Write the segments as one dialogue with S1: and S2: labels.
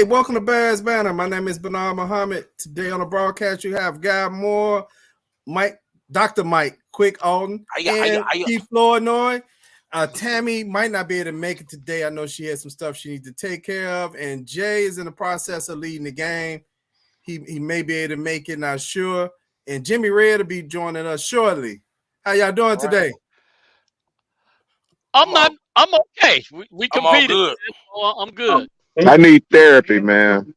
S1: welcome to Bears Banter. My name is Bernard Muhammad. Today on the broadcast, you have Guy Moore, Dr. Mike Quick Alden, and Keith Flournoy. Tammy might not be able to make it today. I know she has some stuff she needs to take care of, and Jay is in the process of leading the game. He may be able to make it, not sure. And Jimmy Red will be joining us shortly. How y'all doing today?
S2: I'm okay. We competed. I'm good.
S3: I need therapy, man.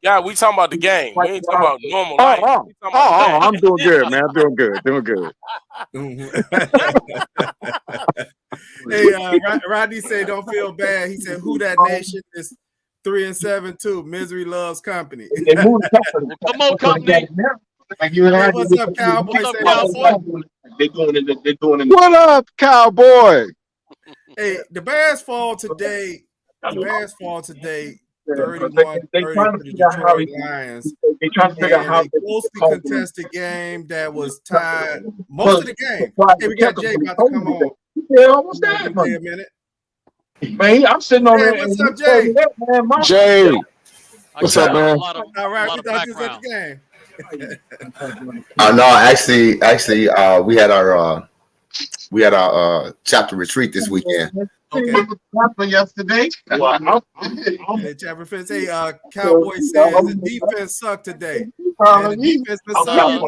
S4: Yeah, we talking about the game. We ain't talking about normal life.
S3: I'm doing good, man. I'm doing good.
S1: Hey, Rodney said, "Don't feel bad." He said, "Who that nation is 3-7 too. Misery loves company."
S2: Come on, company.
S1: Hey, what's up, Cowboy?
S3: They're doing it. What up, Cowboy?
S1: Hey, the Bears fall today. 31-30 to the Detroit Lions.
S3: They trying to figure out how
S1: a closely contested game that was tied most of the game. Hey, we got Jay about to come on.
S3: Yeah, almost that.
S1: Wait a minute.
S3: Man, I'm sitting on there.
S1: What's up, Jay?
S3: Jay, what's up, man?
S1: All right, we thought this was the game.
S5: No, actually, we had our chapter retreat this weekend.
S1: Okay.
S3: Yesterday.
S1: Hey, chapter fifth. Hey, Cowboy says the defense sucked today. The defense been sucking.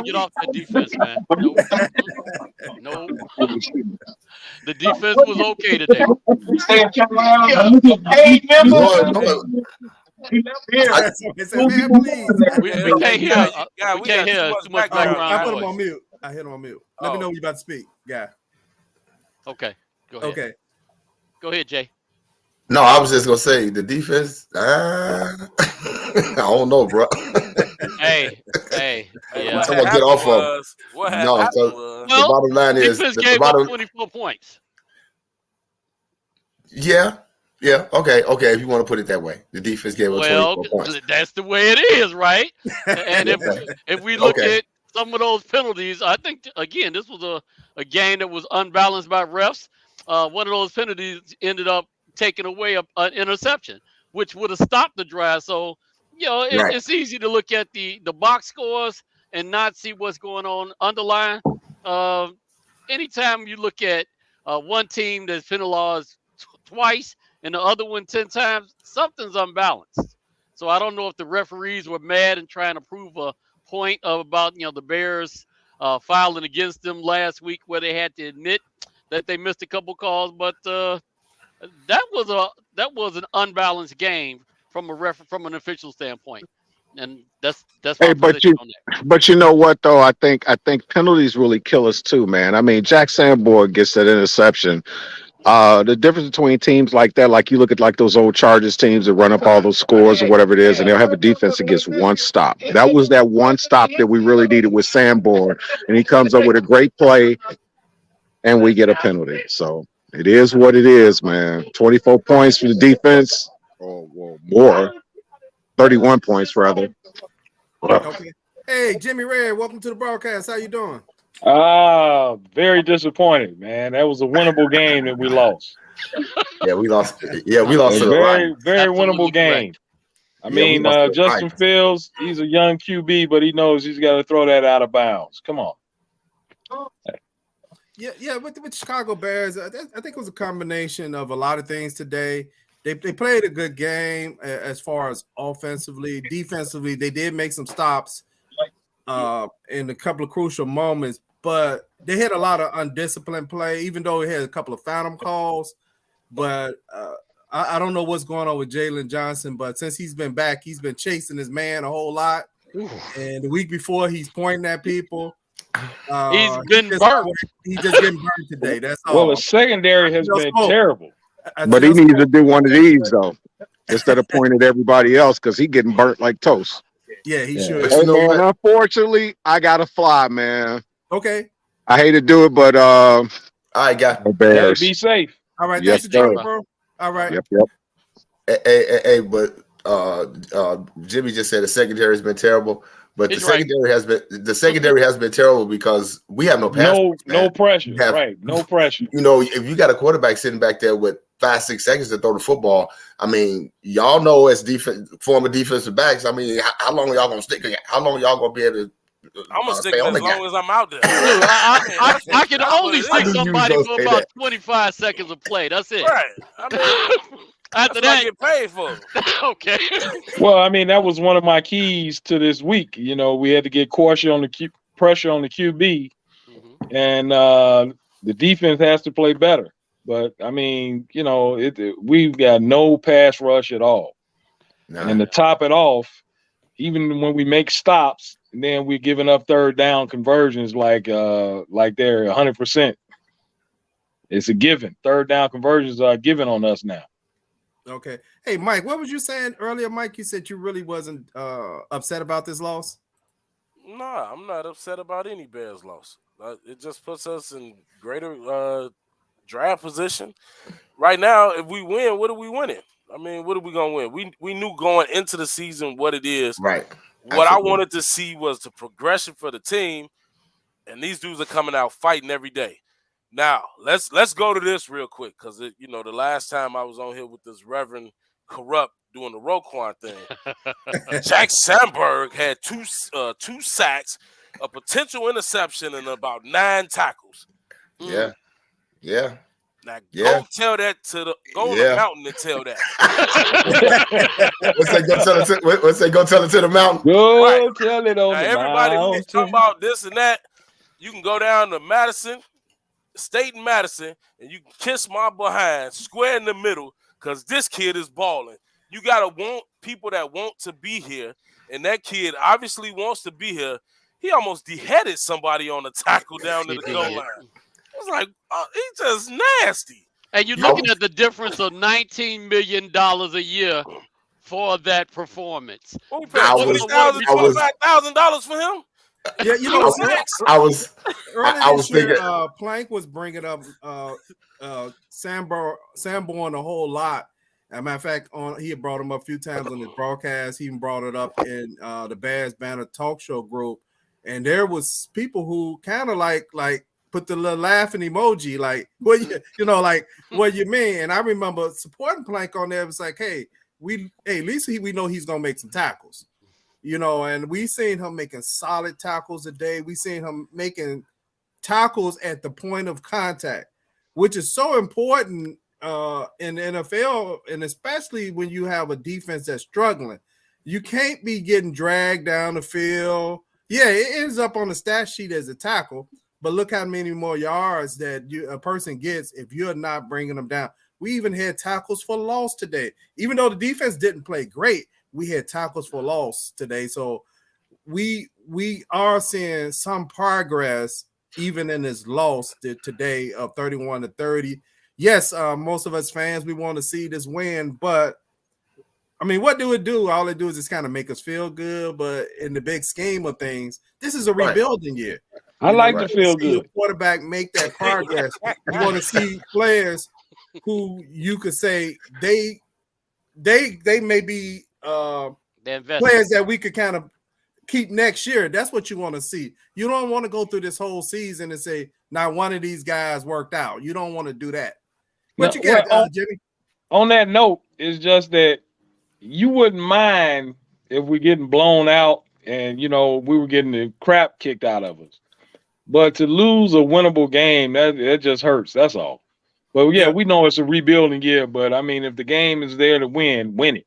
S2: Get off that defense, man. No. The defense was okay today. We can't hear too much background noise.
S1: I put him on mute. I hit him on mute. Let me know when you about to speak, guy.
S2: Okay, go ahead.
S1: Okay.
S2: Go ahead, Jay.
S5: No, I was just gonna say the defense. I don't know, bro.
S2: Hey, yeah.
S5: Someone get off of.
S4: No,
S5: the bottom line is
S2: defense gave up 24 points.
S5: Yeah. Okay. If you want to put it that way, the defense gave up 24 points.
S2: That's the way it is, right? And if we look at some of those penalties, I think again this was a game that was unbalanced by refs. One of those penalties ended up taking away an interception, which would have stopped the drive. So, it's easy to look at the box scores and not see what's going on underlying. Anytime you look at one team that's penalized twice and the other one 10 times, something's unbalanced. So I don't know if the referees were mad and trying to prove a point about the Bears filing against them last week, where they had to admit that they missed a couple calls, but that was an unbalanced game from an official standpoint, and that's my position on that.
S3: But you know what though, I think penalties really kill us too, man. I mean, Jack Sanborn gets that interception. The difference between teams like that, like you look at like those old Chargers teams that run up all those scores or whatever it is, and they'll have a defense that gets one stop. That was that one stop that we really needed with Sanborn, and he comes up with a great play, and we get a penalty. So it is what it is, man. 24 points for the defense, or more, 31 points rather.
S1: Okay. Hey, Jimmy Red, welcome to the broadcast. How you doing?
S6: Very disappointed, man. That was a winnable game that we lost.
S5: Yeah, we lost. Yeah, we lost.
S6: Very winnable game. I mean, Justin Fields, he's a young QB, but he knows he's got to throw that out of bounds. Come on.
S1: Yeah. With Chicago Bears, I think it was a combination of a lot of things today. They played a good game as far as offensively. Defensively, they did make some stops in a couple of crucial moments, but they had a lot of undisciplined play, even though they had a couple of phantom calls. But I don't know what's going on with Jalen Johnson, but since he's been back, he's been chasing his man a whole lot. And the week before, he's pointing at people.
S2: He's been burnt.
S1: He's just getting burned today. That's all.
S6: Well, the secondary has been terrible.
S3: But he needs to do one of these, though, instead of pointing at everybody else, because he's getting burnt like toast.
S1: Yeah, he should.
S3: Hey, man, unfortunately, I got to fly, man.
S1: Okay.
S3: I hate to do it, but
S5: I got
S3: the Bears.
S6: Be safe.
S1: All right.
S3: Yes,
S1: thanks for bro. All right.
S3: Yep.
S5: Hey, but Jimmy just said the secondary has been terrible. But the secondary has been terrible because we have no pass.
S6: No pressure. No pressure.
S5: If you got a quarterback sitting back there with 5-6 seconds to throw the football. I mean, y'all know as former defensive backs. I mean, how long are y'all gonna stick? How long are y'all gonna be able to?
S4: I'm gonna stick it as long as I'm out there.
S2: Dude, I can only stick somebody for about 25 seconds of play. That's it.
S4: Right. I mean,
S2: after
S4: that, I
S2: get
S4: paid for.
S2: Okay.
S6: Well, I mean, that was one of my keys to this week. You know, we had to get pressure on the QB, and the defense has to play better. But I mean, you know, we've got no pass rush at all.
S5: Nah.
S6: And to top it off, even when we make stops, and then we're giving up third down conversions like they're 100%. It's a given. Third down conversions are given on us now.
S1: Okay. Hey, Mike, what was you saying earlier, Mike? You said you really wasn't upset about this loss?
S4: No, I'm not upset about any Bears loss. It just puts us in greater draft position. Right now, if we win, what are we winning? I mean, what are we going to win? We knew going into the season what it is.
S5: Right.
S4: What I wanted to see was the progression for the team, and these dudes are coming out fighting every day. Now, let's go to this real quick because, the last time I was on here with this Reverend Corrupt doing the Roquan thing, Jack Sandberg had two sacks, a potential interception, and about 9 tackles.
S5: Yeah. Yeah.
S4: Now, go tell that to the mountain and tell that.
S5: Let's say go tell it to the mountain.
S6: Go tell it on the
S4: everybody
S6: mountain.
S4: who's talking about this and that, you can go down to Madison, State and Madison, and you can kiss my behind square in the middle because this kid is balling. You got to want people that want to be here, and that kid obviously wants to be here. He almost beheaded somebody on the tackle down to the goal line. I was like, he's just nasty.
S2: And you're looking at the difference of $19 million a year for that performance.
S4: What we paid $25,000 for him?
S1: Yeah, you know,
S5: I was thinking
S1: Plank was bringing up Sanborn a whole lot. As a matter of fact, he had brought him up a few times on his broadcast. He even brought it up in the Bears Banter talk show group, and there was people who kind of like put the little laughing emoji, like what what you mean? And I remember supporting Plank on there. It was like, hey, at least we know he's gonna make some tackles. And we seen him making solid tackles a day. We seen him making tackles at the point of contact, which is so important in the NFL, and especially when you have a defense that's struggling. You can't be getting dragged down the field. Yeah, it ends up on the stat sheet as a tackle, but look how many more yards that a person gets if you're not bringing them down. We even had tackles for loss today. Even though the defense didn't play great, we had tackles for loss today. So we are seeing some progress even in this loss today of 31-30. Yes, most of us fans, we want to see this win, but I mean, what do it do? All it do is just kind of make us feel good, but in the big scheme of things, this is a rebuilding year.
S6: I like to feel good.
S1: Your quarterback make that progress. You want to see players who you could say they may be players that we could kind of keep next year. That's what you want to see. You don't want to go through this whole season and say, not one of these guys worked out. You don't want to do that. What you got, Jimmy?
S6: On that note, it's just that you wouldn't mind if we're getting blown out and, we were getting the crap kicked out of us. But to lose a winnable game, that just hurts. That's all. But, yeah, we know it's a rebuilding year. But, I mean, if the game is there to win it.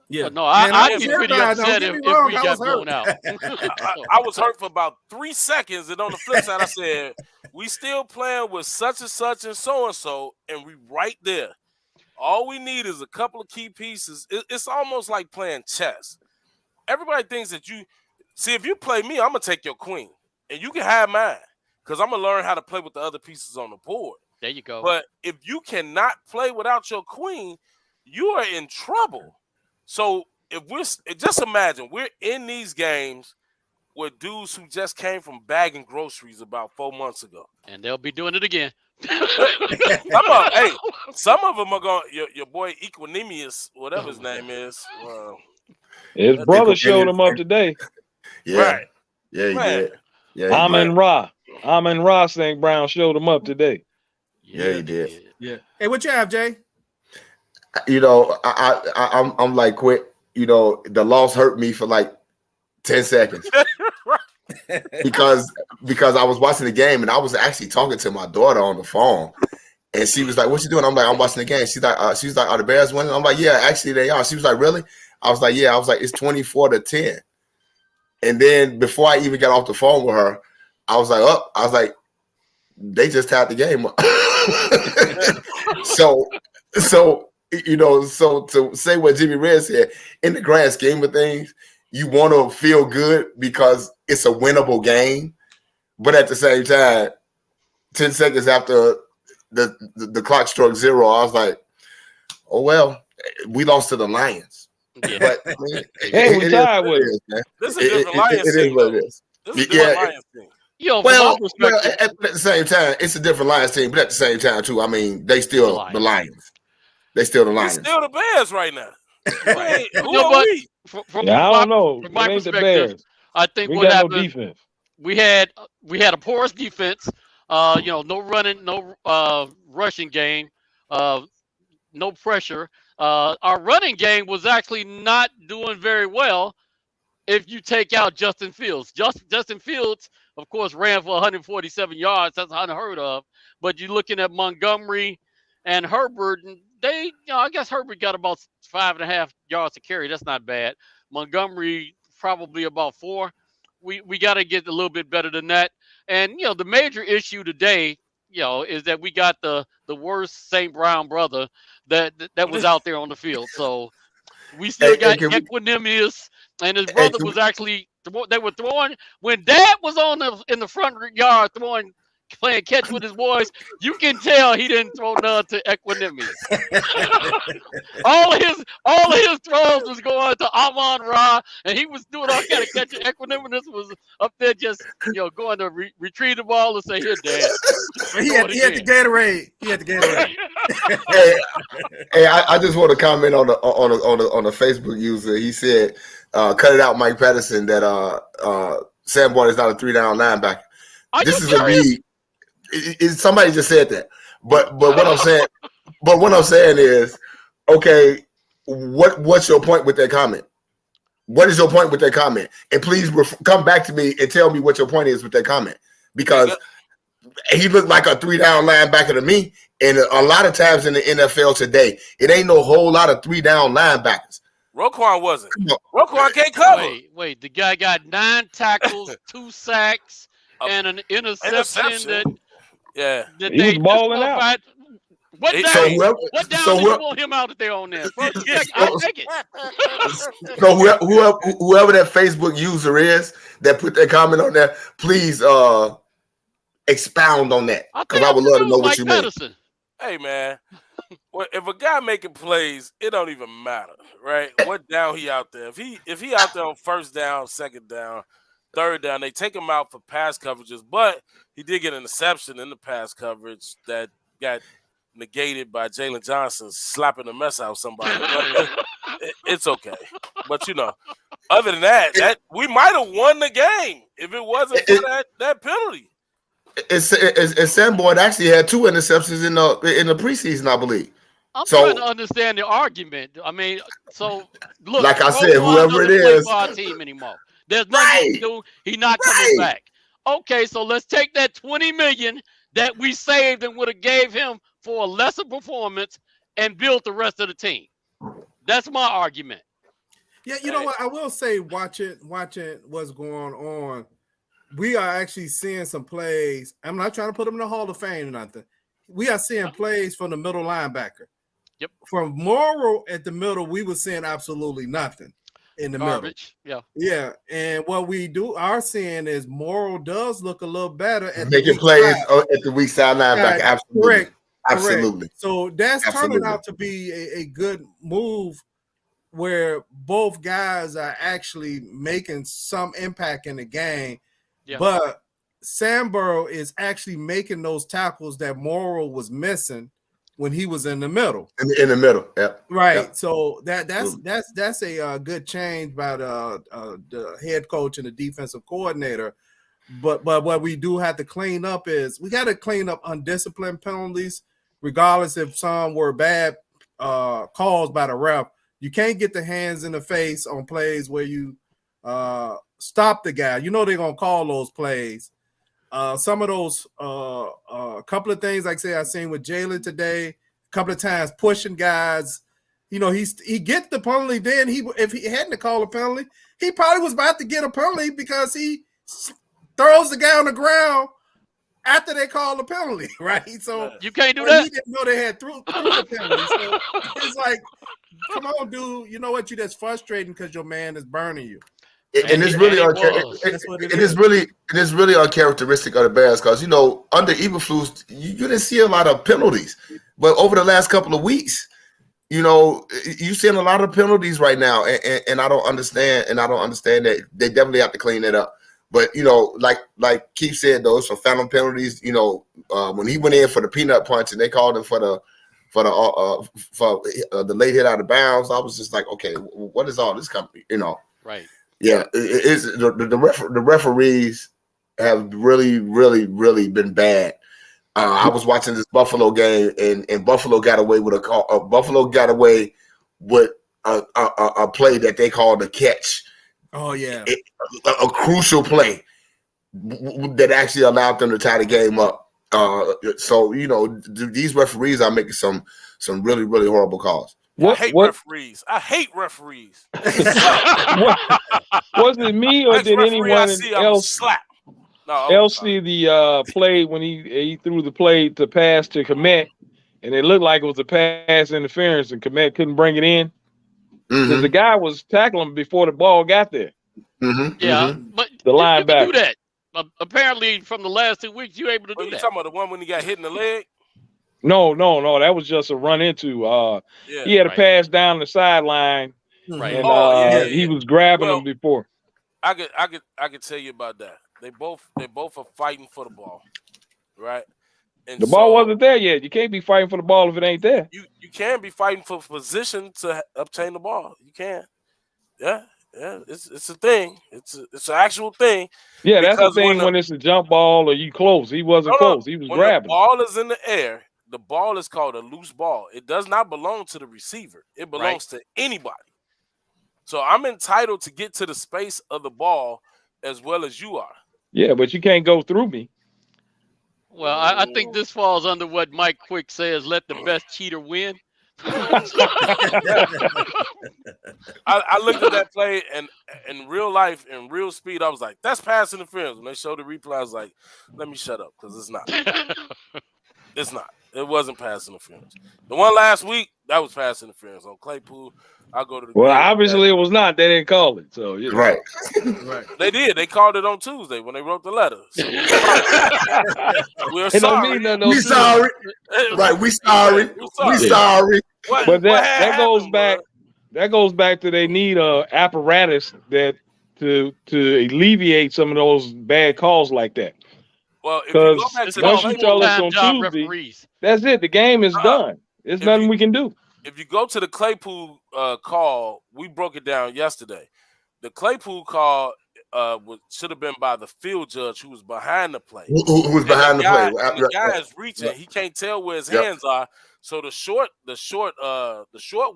S2: Yeah, no, I'd be pretty upset if we got blown out.
S4: I was hurt for about 3 seconds, and on the flip side, I said, we still playing with such and such and so, and we right there. All we need is a couple of key pieces. It's almost like playing chess. Everybody thinks that if you play me, I'm going to take your queen, and you can have mine, because I'm going to learn how to play with the other pieces on the board.
S2: There you go.
S4: But if you cannot play without your queen, you are in trouble. So just imagine we're in these games with dudes who just came from bagging groceries about 4 months ago,
S2: and they'll be doing it again.
S4: Some of them are going. Your boy Equanimous, whatever his name is.
S6: His brother showed him up today.
S5: Yeah,
S4: right.
S5: Yeah, he did. Yeah,
S6: Amon Ra St. Brown showed him up today.
S5: Yeah, he did.
S1: Yeah. Hey, what you have, Jay?
S5: you know, I'm like, quit. You know, the loss hurt me for like 10 seconds because I was watching the game and I was actually talking to my daughter on the phone, and she was like, "What you doing?" I'm like, "I'm watching the game." She's like, "Are the Bears winning?" I'm like, "Yeah, actually they are." She was like, "Really?" I was like, "Yeah." I was like, "It's 24-10." And then before I even got off the phone with her, I was like, "Oh," I was like, "They just tied the game up." So you know, so to say what Jimmy Red said, in the grand scheme of things, you want to feel good because it's a winnable game, but at the same time, 10 seconds after the clock struck 0, I was like, "Oh well, we lost to the Lions."
S2: Yeah.
S5: But I mean,
S6: Hey, we tied with
S5: it is, man.
S4: This is a different Lions
S5: It is
S4: team,
S5: what
S4: though.
S5: it is.
S4: This is a different Lions team.
S2: Yo, from
S5: Well,
S2: my perspective,
S5: at the same time, it's a different Lions team, but at the same time, too, I mean, they still the Lions. They still the
S4: We
S5: Lions.
S4: still the Bears right now.
S2: Right.
S4: Who
S2: No,
S4: are
S2: but
S4: we?
S2: from
S6: Yeah, I
S2: my,
S6: don't know.
S2: from my
S6: It ain't the
S2: perspective,
S6: Bears.
S2: I think
S6: We
S2: what
S6: got no
S2: happened,
S6: defense.
S2: we had a porous defense. You know, no running, no rushing game, no pressure. Our running game was actually not doing very well. If you take out Justin Fields, Justin Fields, of course, ran for 147 yards. That's unheard of. But you're looking at Montgomery and Herbert, and they, I guess Herbert got about 5.5 yards to carry. That's not bad. Montgomery probably about 4. We got to get a little bit better than that. And the major issue today, is that we got the worst St. Brown brother that was out there on the field. So we still got Equanimous, and his brother was actually they were throwing when Dad was in the front yard playing catch with his boys. You can tell he didn't throw none to Equanimous. all of his throws was going to Amon Ra, and he was doing all kind of catching. Equanimous was up there just going to retrieve the ball and say, "Here, Dad."
S1: He had the Gatorade.
S5: Hey, I just want to comment on the Facebook user. He said, "Cut it out, Mike Patterson." That Sanborn is not a 3-down linebacker. This is
S2: serious?
S5: a league. Somebody just said that, but what I'm saying is, okay, what's your point with that comment? What is your point with that comment? And please come back to me and tell me what your point is with that comment, because he looked like a 3-down linebacker to me. And a lot of times in the NFL today, it ain't no whole lot of 3-down linebackers.
S4: Roquan wasn't. Roquan can't cover.
S2: Wait. The guy got 9 tackles, 2 sacks, and an interception.
S4: That
S6: he was balling out.
S2: What down do you want him out there on there? I'll take it.
S5: So whoever that Facebook user is that put that comment on there, please expound on that, because I would love to know what you mean.
S4: Hey, man, if a guy making plays, it don't even matter, right? What down he out there? If he out there on 1st down, 2nd down, 3rd down, they take him out for pass coverages. But he did get an interception in the pass coverage that got negated by Jalen Johnson slapping the mess out of somebody. It's okay. But other than that we might have won the game if it wasn't for that penalty.
S5: And Sanborn actually had 2 interceptions in the preseason, I believe.
S2: I'm trying to understand the argument. I mean, so look,
S5: like I said, whoever it is,
S2: for our team anymore. There's nothing to do. He's not coming back. Okay, so let's take that $20 million that we saved and would have gave him for a lesser performance and build the rest of the team. That's my argument.
S1: Yeah, you know what? I will say, watching what's going on, we are actually seeing some plays. I'm not trying to put him in the Hall of Fame or nothing. We are seeing plays from the middle linebacker.
S2: Yep.
S1: From Morrow at the middle, we were seeing absolutely nothing in the
S2: Garbage.
S1: middle. Yeah. And what we are seeing is Morrow does look a little better at
S5: making plays at the weak side linebacker. Absolutely.
S1: Correct.
S5: Absolutely.
S1: So that's turning out to be a good move, where both guys are actually making some impact in the game. Yeah. But Samborough is actually making those tackles that Morrow was missing when he was in the middle.
S5: In the middle, yeah.
S1: Right.
S5: Yeah.
S1: So that's a good change by the head coach and the defensive coordinator. But what we do have to clean up is we got to clean up undisciplined penalties, regardless if some were bad calls by the ref. You can't get the hands in the face on plays where you stop the guy. You know they're gonna call those plays. Some of those, a couple of things, like I say, I seen with Jalen today. A couple of times pushing guys. You know, he get the penalty. Then if he hadn't to call a penalty, he probably was about to get a penalty because he throws the guy on the ground after they call the penalty, right? So
S2: you can't do that.
S1: He didn't know they had threw the penalty. So it's like, come on, dude. You know what? You just frustrating because your man is burning you.
S5: And it's really uncharacteristic of the Bears because, you know, under Eberflus, you didn't see a lot of penalties. But over the last couple of weeks, you know, you're seeing a lot of penalties right now. And I don't understand. And I don't understand that. They definitely have to clean it up. But, you know, like Keith said, those for phantom penalties, you know, when he went in for the peanut punch and they called him for the late hit out of bounds, I was just like, okay, what is all this company, you know?
S2: Right.
S5: Yeah, the referees have really, really, really been bad. I was watching this Buffalo game, and Buffalo got away with a call. Buffalo got away with a play that they called a catch.
S1: Oh yeah,
S5: a crucial play that actually allowed them to tie the game up. So you know, these referees are making some really, really horrible calls.
S4: I hate referees.
S6: Was it me or did anyone else see the play when he threw the play to pass to Komet, and it looked like it was a pass interference, and Komet couldn't bring it in because the guy was tackling before the ball got there.
S2: But
S6: the linebacker.
S2: You can do that. Apparently, from the last 2 weeks, you're able to do that.
S4: You talking about the one when he got hit in the leg?
S6: No. That was just a run into. He had a pass down the sideline, and he was grabbing him before.
S4: I could tell you about that. They both are fighting for the ball, right? And
S6: the ball wasn't there yet. You can't be fighting for the ball if it ain't there.
S4: You can be fighting for position to obtain the ball. You can, yeah. It's a thing. It's an actual thing.
S6: Yeah, that's the thing when it's a jump ball or you close. He wasn't close. He was grabbing.
S4: The ball is in the air. The ball is called a loose ball. It does not belong to the receiver. It belongs to anybody. So I'm entitled to get to the space of the ball as well as you are.
S6: Yeah, but you can't go through me.
S2: Well, I think this falls under what Mike Quick says, let the best cheater win.
S4: I looked at that play and in real life, in real speed, I was like, that's pass interference. When they showed the replay, I was like, let me shut up because it's not. It's not. It wasn't pass interference. The one last week, that was pass interference on Claypool. I'll go to the
S6: Well, obviously it was not. They didn't call it. So
S5: right.
S4: They did. They called it on Tuesday when they wrote the letter. So, we're sorry.
S5: We sorry. Right. We sorry. We sorry.
S6: But that goes back. That goes back to they need a apparatus that to alleviate some of those bad calls like that.
S4: Well, because
S6: once you tell us on Tuesday,
S2: referees.
S6: That's it. The game is done. There's nothing we can do.
S4: If you go to the Claypool call, we broke it down yesterday. The Claypool call should have been by the field judge who was behind the play.
S5: Who was behind the play?
S4: The guy is reaching. He can't tell where his hands are. So the short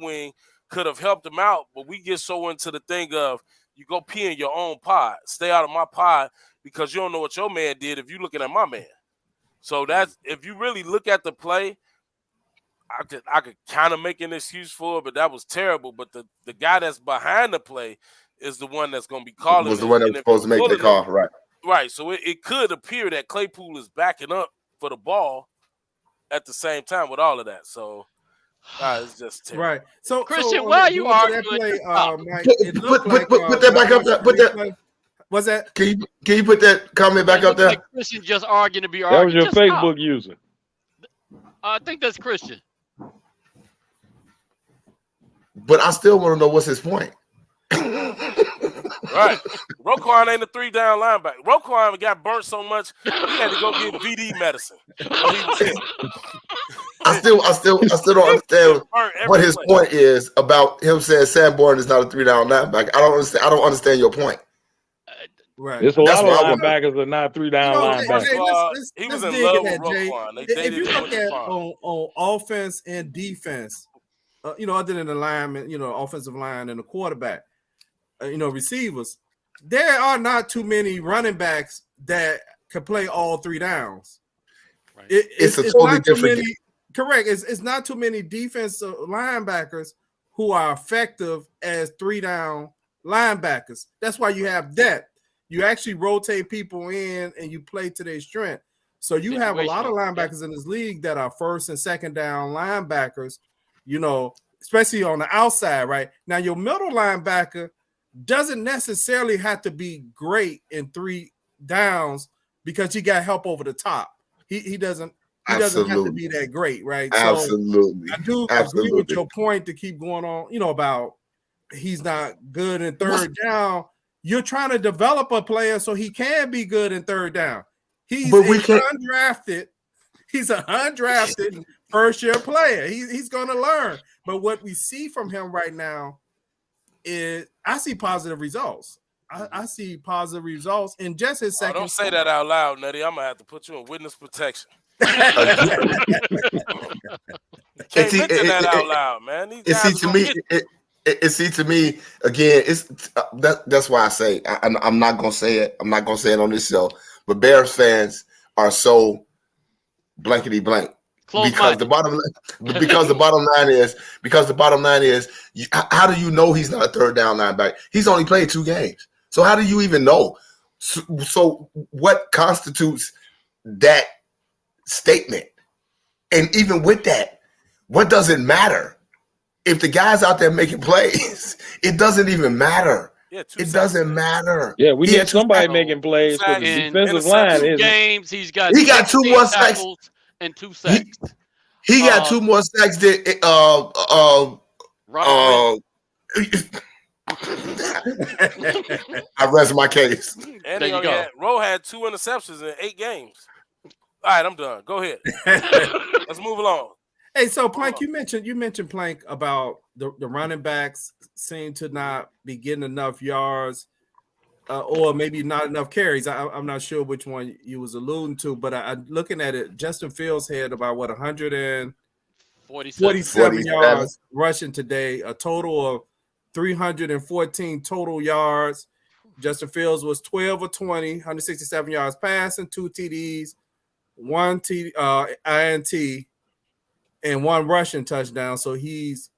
S4: wing could have helped him out. But we get so into the thing of you go pee in your own pod. Stay out of my pod because you don't know what your man did if you're looking at my man. So that's if you really look at the play. I could kind of make an excuse for it, but that was terrible. But the guy that's behind the play is the one that's going to be calling.
S5: Was the one that was supposed to make the call, right?
S4: Right. So it could appear that Claypool is backing up for the ball at the same time with all of that. So it's just terrible.
S1: Right. So
S2: Christian, why are you arguing?
S1: Mike,
S5: put that back up there. Put that.
S1: What's that?
S5: Can you put that comment back up there?
S2: Like Christian just arguing to be
S6: arguing.
S2: arguing.
S6: That was your Facebook user.
S2: I think that's Christian.
S5: But I still want to know what's his point.
S4: Right. Roquan ain't a 3-down linebacker. Roquan got burnt so much he had to go get VD medicine.
S5: I still don't understand what his point is about him saying Sanborn is not a 3-down linebacker. I don't understand your point.
S6: Right. There's a lot of linebackers that are not 3-down linebackers.
S4: He was in love with Roquan.
S1: If you look at on offense and defense, other than the lineman, offensive line and the quarterback, receivers, there are not too many running backs that can play all three downs.
S2: Right.
S5: It's a totally different.
S1: Correct. It's not too many defensive linebackers who are effective as 3-down linebackers. That's why you have depth. You actually rotate people in and you play to their strength. So you have a lot of linebackers in this league that are first and second down linebackers, especially on the outside, right? Now, your middle linebacker doesn't necessarily have to be great in 3 downs because he got help over the top. He doesn't have to be that great, right?
S5: Absolutely.
S1: So I do agree with your point to keep going on, about he's not good in third down. You're trying to develop a player so he can be good in third down. He's undrafted. He's an undrafted first-year player. He's going to learn. But what we see from him right now is I see positive results. I see positive results in just his second.
S4: Don't say that out loud, Nutty. I'm going to have to put you in witness protection.
S5: Can't
S4: mention that out loud, man.
S5: To me, again, that's why I say I'm not gonna say it. I'm not gonna say it on this show. But Bears fans are so blankety blank because the bottom line is how do you know he's not a third down linebacker? He's only played 2 games, so how do you even know? So what constitutes that statement? And even with that, what does it matter? If the guy's out there making plays, it doesn't even matter.
S4: Yeah,
S5: it doesn't matter.
S6: Yeah, we need somebody making plays for the defensive line.
S2: 2 games, he got
S5: 2 more sacks
S2: and 2 sacks.
S5: He got 2 more sacks than I rest my case.
S4: And Rowe had 2 interceptions in 8 games. All right, I'm done. Go ahead. Let's move along.
S1: Hey, so Plank, you mentioned Plank about the running backs seem to not be getting enough yards, or maybe not enough carries. I'm not sure which one you was alluding to, but I'm looking at it. Justin Fields had about 147 yards rushing today, a total of 314 total yards. Justin Fields was 12 of 20, 167 yards passing, 2 TDs, 1 INT. And 1 rushing touchdown, so he's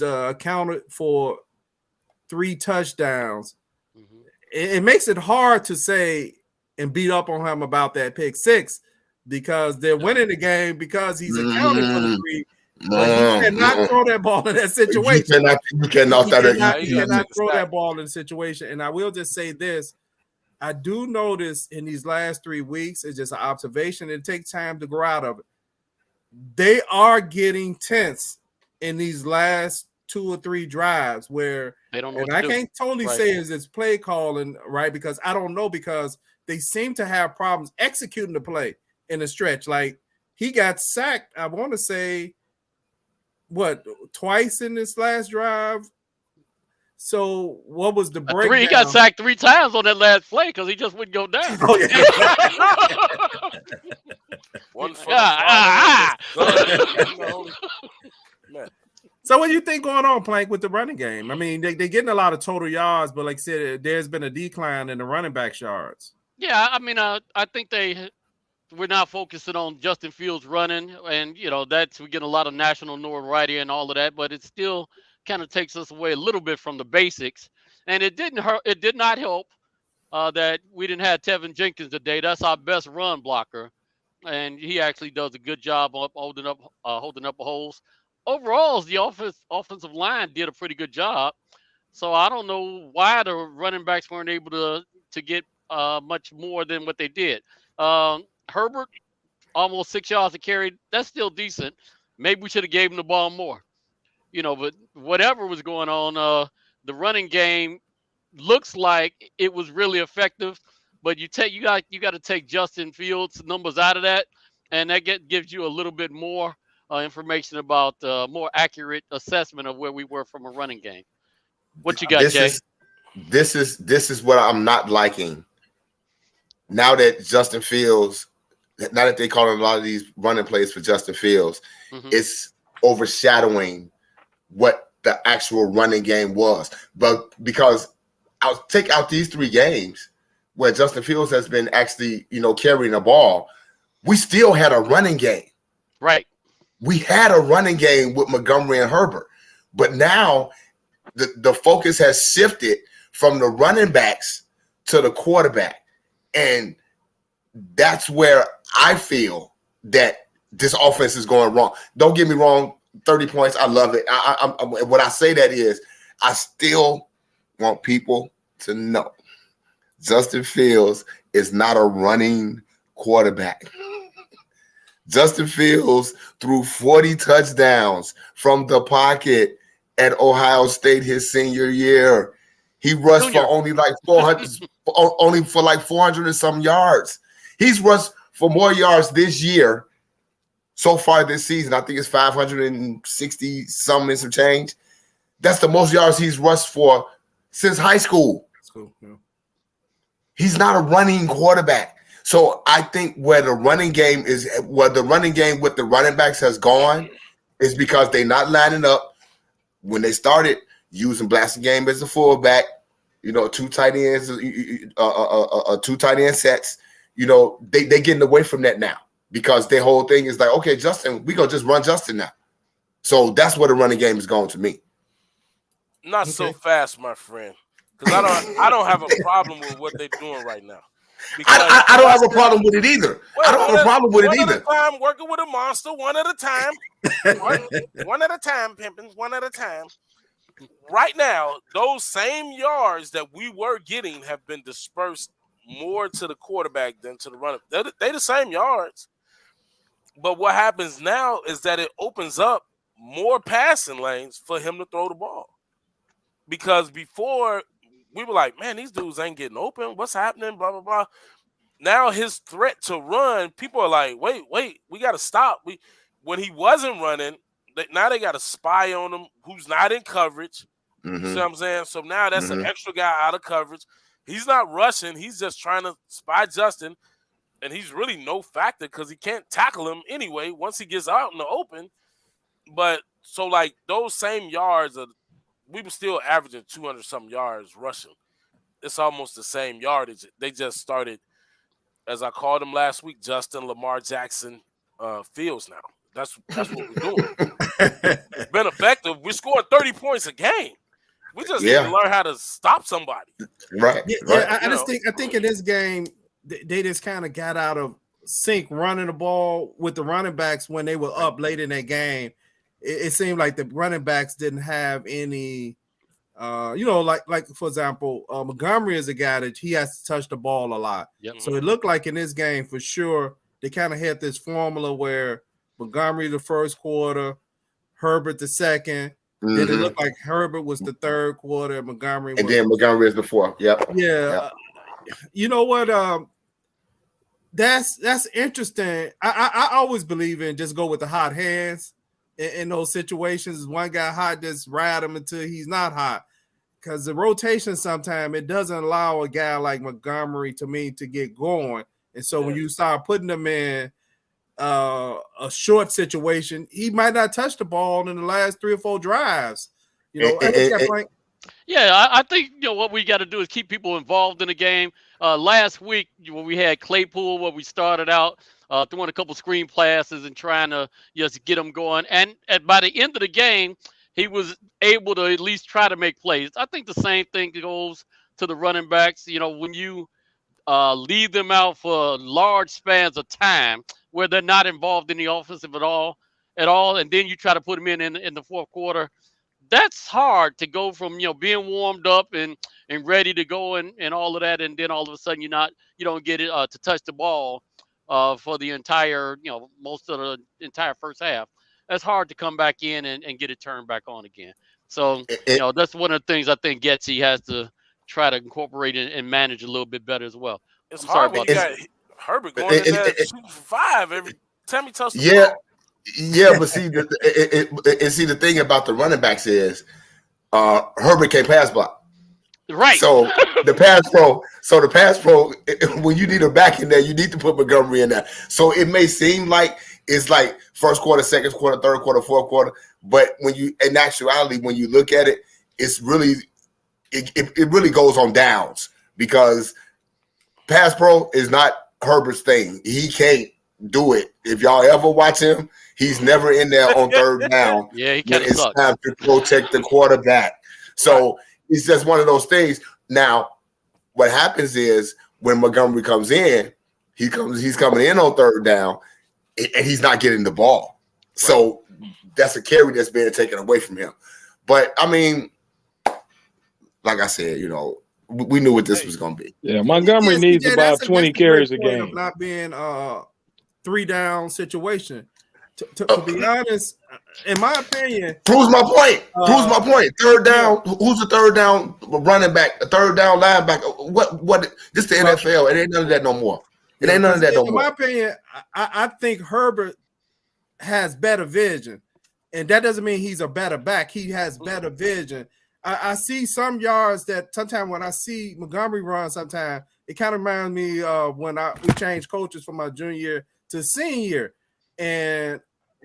S1: accounted for 3 touchdowns. Mm-hmm. It makes it hard to say and beat up on him about that pick 6 because they're winning the game because he's accounted for the 3. But he cannot throw that ball in that situation.
S5: You cannot throw
S1: that ball in the situation. And I will just say this: I do notice in these last 3 weeks, it's just an observation. It takes time to grow out of it. They are getting tense in these last 2 or 3 drives where
S2: they don't know.
S1: And I can't totally say it's play calling, right? Because I don't know, because they seem to have problems executing the play in the stretch. Like he got sacked, I want to say, twice in this last drive. So what was the breakdown?
S2: He got sacked 3 times on that last play because he just wouldn't go down.
S1: Oh, yeah.
S4: One for
S1: So what do you think going on, Plank, with the running game? I mean, they're getting a lot of total yards, but like I said, there's been a decline in the running back yards.
S2: Yeah, I mean, I think we're not focusing on Justin Fields running, and we get a lot of national notoriety and all of that, but it still kind of takes us away a little bit from the basics. And it did not help that we didn't have Tevin Jenkins today. That's our best run blocker, and he actually does a good job of holding up holes. Overall, the offensive line did a pretty good job. So I don't know why the running backs weren't able to get much more than what they did. Herbert, almost 6 yards a carry. That's still decent. Maybe we should have gave him the ball more. But whatever was going on, the running game looks like it was really effective. But you got to take Justin Fields' numbers out of that, and that gives you a little bit more information about more accurate assessment of where we were from a running game. What you got, Jay?
S5: This is what I'm not liking. Now that Justin Fields, now that they call a lot of these running plays for Justin Fields, overshadowing what the actual running game was. But because I'll take out these 3 games where Justin Fields has been actually, carrying the ball, we still had a running game.
S2: Right.
S5: We had a running game with Montgomery and Herbert. But now the focus has shifted from the running backs to the quarterback. And that's where I feel that this offense is going wrong. Don't get me wrong, 30 points, I love it. What I say that is, I still want people to know Justin Fields is not a running quarterback. Justin Fields threw 40 touchdowns from the pocket at Ohio State his senior year. He rushed for only like 400, only for like 400 and some yards. He's rushed for more yards this year so far this season. I think it's 560 something and some change. That's the most yards he's rushed for since high school.
S1: Yeah.
S5: He's not a running quarterback. So I think where the running game with the running backs has gone is because they're not lining up. When they started using Game as a fullback, 2 tight ends, 2 tight end sets, they getting away from that now because their whole thing is like, okay, Justin, we gonna just run Justin now. So that's where the running game is going to me.
S4: Not so fast, my friend, because I don't have a problem with what they're doing right now.
S5: I don't have a problem with it either. I don't have a problem with it either.
S4: One at a time, working with a monster, one at a time. one at a time, pimping, one at a time. Right now, those same yards that we were getting have been dispersed more to the quarterback than to the runner. They're the same yards. But what happens now is that it opens up more passing lanes for him to throw the ball. Because before, we were like, man, these dudes ain't getting open. What's happening? Blah, blah, blah. Now his threat to run, people are like, wait, we got to stop. When he wasn't running, now they got a spy on him who's not in coverage.
S5: Mm-hmm.
S4: You see what I'm saying? So now that's an extra guy out of coverage. He's not rushing. He's just trying to spy Justin, and he's really no factor because he can't tackle him anyway once he gets out in the open. But so, like, those same yards, we were still averaging 200-something yards rushing. It's almost the same yardage. They just started, as I called him last week, Justin Lamar Jackson Fields now. That's what we're doing. It's been effective. We're scoring 30 points a game. We just need to learn how to stop somebody.
S5: Right.
S1: I think in this game, they just kind of got out of sync running the ball with the running backs when they were up late in that game. It seemed like the running backs didn't have any, like for example, Montgomery is a guy that he has to touch the ball a lot.
S2: Yep.
S1: So it looked like in this game for sure, they kind of had this formula where Montgomery the first quarter, Herbert the second.
S5: Mm-hmm.
S1: Then it looked like Herbert was the third quarter, Montgomery
S5: and then Montgomery is the fourth. Yep.
S1: Yeah. Yep. You know what? That's interesting. I always believe in just go with the hot hands in those situations. One guy hot, just ride him until he's not hot. Because the rotation sometimes it doesn't allow a guy like Montgomery to get going. And so when you start putting them in a short situation, he might not touch the ball in the last 3 or 4 drives.
S2: I think what we got to do is keep people involved in the game. Last week when we had Claypool, where we started out throwing a couple screen passes and trying to just get them going, and by the end of the game, he was able to at least try to make plays. I think the same thing goes to the running backs. When you leave them out for large spans of time where they're not involved in the offensive at all, and then you try to put them in the fourth quarter, that's hard to go from being warmed up and ready to go and all of that, and then all of a sudden you don't get it to touch the ball for the entire most of the entire first half. That's hard to come back in and get it turned back on again. So that's one of the things I think Getsy has to try to incorporate and manage a little bit better as well.
S4: It's hard when you got Herbert going in there shooting for 5 every time he touches the ball.
S5: Yeah, but see, the thing about the running backs is Herbert can't pass block.
S2: Right.
S5: So the pass pro, when you need a back in there, you need to put Montgomery in there. So it may seem like it's like first quarter, second quarter, third quarter, fourth quarter. But when you, in actuality, when you look at it, it's really, it really goes on downs because pass pro is not Herbert's thing. He can't do it. If y'all ever watch him, he's never in there on third down.
S2: Yeah, he
S5: when
S2: kind of
S5: it's
S2: sucks.
S5: time to protect the quarterback. So it's just one of those things. Now, what happens is when Montgomery comes in, he's coming in on third down, and he's not getting the ball. Right. So that's a carry that's being taken away from him. But I mean, like I said, you know, we knew what this was going to be.
S6: Yeah, Montgomery needs about 20 carries a game.
S1: Of not being a 3-down situation. To be honest, in my opinion,
S5: proves my point. Third down. Who's the third down running back? A third down linebacker? What? This the NFL. It ain't none of that no more. It ain't none of that no more.
S1: In my opinion, I think Herbert has better vision, and that doesn't mean he's a better back. He has better vision. I see some yards that sometimes when I see Montgomery run, sometimes it kind of reminds me of when we changed coaches from my junior year to senior year. And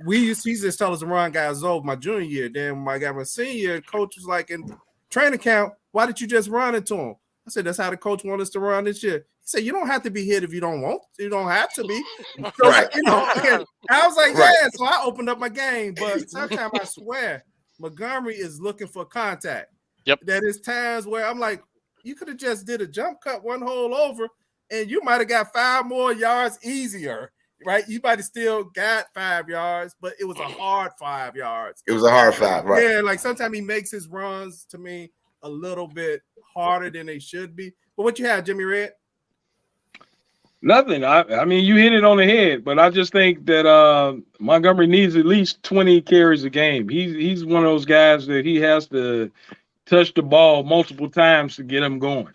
S1: he just tell us to run guys over my junior year. Then when I got my senior year, coach was like in training camp, why did you just run into him? I said, that's how the coach wants us to run this year. He said, you don't have to be hit if you don't want. You don't have to be. So,
S5: right.
S1: You know, I was like, yeah. So I opened up my game. But sometimes I swear, Montgomery is looking for contact.
S2: Yep.
S1: That is times where I'm like, you could have just did a jump cut one hole over, and you might have got 5 more yards easier. Right, you might have still got 5 yards, but it was a hard 5 yards.
S5: It was a hard 5, right?
S1: Yeah, like sometimes he makes his runs to me a little bit harder than they should be. But what you have, Jimmy Red?
S6: Nothing. I mean, you hit it on the head, but I just think that Montgomery needs at least 20 carries a game. He's one of those guys that he has to touch the ball multiple times to get him going.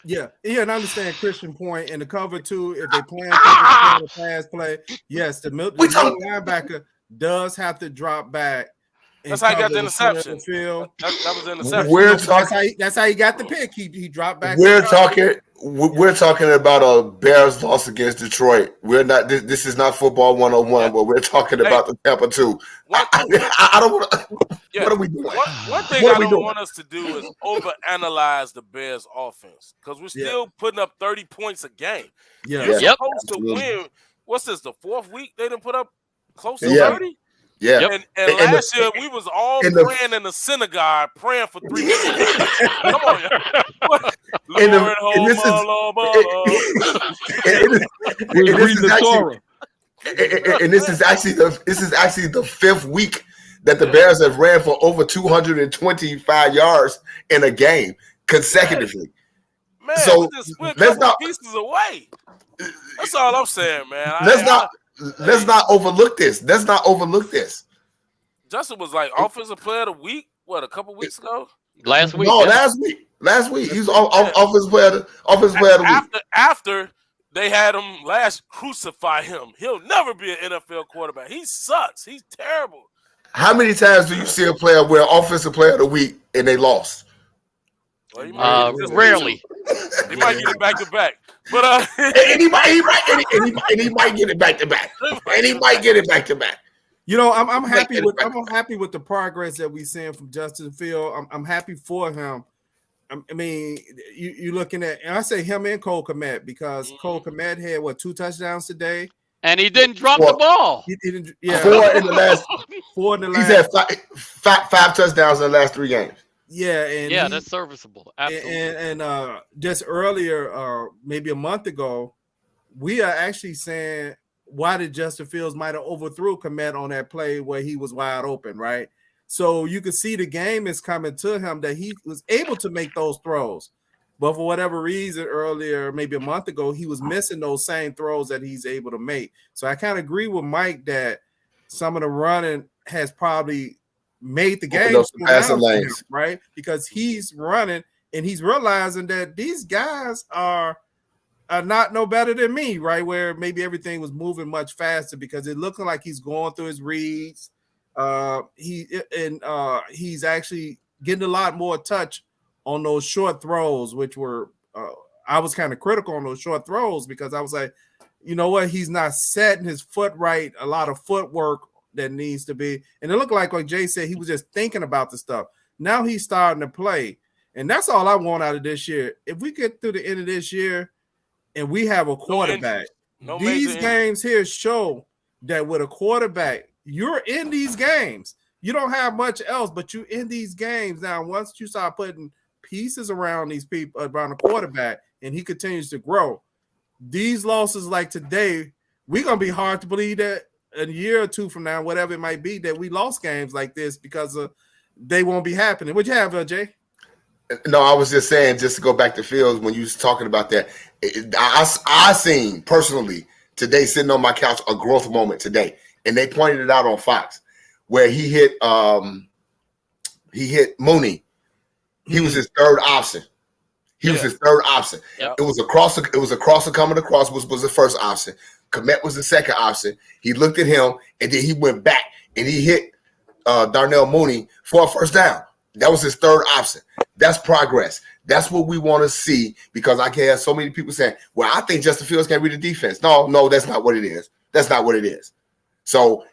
S1: Yeah, and I understand Christian's point and the cover too. If they plan the pass play, yes, the middle linebacker does have to drop back.
S4: That's how he got the interception.
S1: That
S4: was the interception.
S1: That's how he got the pick. He dropped back.
S5: We're talking about a Bears loss against Detroit. We're not. This is not football 101, but we're talking about the Tampa 2. I don't want to. What are we doing?
S4: One thing I don't want us to do is overanalyze the Bears offense because we're still putting up 30 points a game.
S1: Yeah,
S4: you're supposed to win. What's this? The 4th week they didn't put up close to 30.
S5: Yeah,
S4: and last year we was all praying in the synagogue, praying for 3 minutes. Come on,
S5: and this is actually the 5th week that the Bears have ran for over 225 yards in a game consecutively.
S4: Man,
S5: so
S4: let's not pieces away. That's all I'm saying, man.
S5: Let's not overlook this.
S4: Justin was like offensive player of the week. What, a couple weeks ago?
S2: Last week.
S5: No, last week. He's offensive player of the week.
S4: After they had him crucify him. He'll never be an NFL quarterback. He sucks. He's terrible.
S5: How many times do you see a player wear offensive player of the week and they lost?
S2: Well, rarely.
S4: He might get it back to back. But
S5: and he might get it back to back.
S1: You know, I'm happy with the progress that we're seeing from Justin Field. I'm happy for him. I mean, you're looking at, and I say him and Cole Kmet because Cole Kmet had 2 touchdowns today,
S2: and he didn't drop the ball.
S1: He didn't. Yeah,
S5: 4 in the last. He's had 5 touchdowns in the last 3 games.
S1: Yeah, and
S2: that's serviceable. Absolutely.
S1: And just earlier, maybe a month ago, we are actually saying, why did Justin Fields might have overthrew Kmet on that play where he was wide open, right? So you can see the game is coming to him that he was able to make those throws. But for whatever reason, earlier, maybe a month ago, he was missing those same throws that he's able to make. So I kind of agree with Mike that some of the running has probably made the game right? Because he's running and he's realizing that these guys are not no better than me, right? Where maybe everything was moving much faster because it looking like he's going through his reads. He's actually getting a lot more touch on those short throws, which were I was kind of critical on those short throws because I was like, you know what, he's not setting his foot right, a lot of footwork that needs to be. And it looked like Jay said, he was just thinking about the stuff. Now he's starting to play. And that's all I want out of this year. If we get through the end of this year and we have a quarterback, these games here show that with a quarterback, you're in these games. You don't have much else, but you're in these games. Now, once you start putting pieces around these people, around the quarterback, and he continues to grow, these losses like today, we're going to be hard to believe that a year or two from now, whatever it might be, that we lost games like this because they won't be happening. What you have, Jay?
S5: No, I was just saying, just to go back to Fields, when you was talking about that, I seen personally today sitting on my couch a growth moment today, and they pointed it out on Fox where he hit Mooney. He was his third option. He was his third option. Yep. It was a crosser coming across was the first option. Komet was the second option. He looked at him, and then he went back and he hit Darnell Mooney for a first down. That was his third option. That's progress. That's what we want to see, because I can have so many people saying, well, I think Justin Fields can't read the defense. No, that's not what it is. That's not what it is. So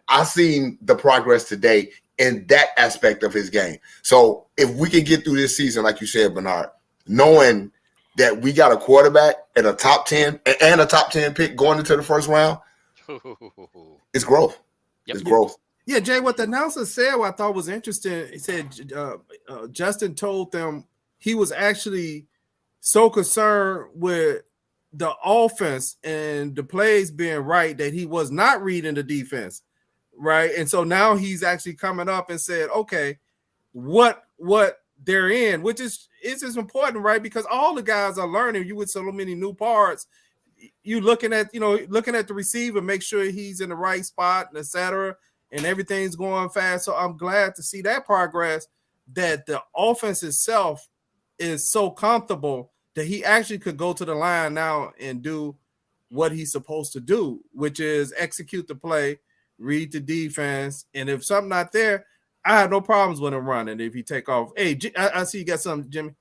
S5: I've seen the progress today in that aspect of his game. So if we can get through this season, like you said, Bernard, knowing that we got a quarterback and a top 10 pick going into the first round, it's growth. Yep. It's growth.
S1: Yeah, Jay, what the announcer said, what I thought was interesting, he said Justin told them he was actually so concerned with the offense and the plays being right that he was not reading the defense, right? And so now he's actually coming up and said, okay, what they're in, which is important, right? Because all the guys are learning. You with so many new parts, you looking at the receiver, make sure he's in the right spot, et cetera, and everything's going fast. So I'm glad to see that progress, that the offense itself is so comfortable that he actually could go to the line now and do what he's supposed to do, which is execute the play, read the defense, and if something not there, I have no problems with him running if he take off. Hey, I see you got something, Jimmy.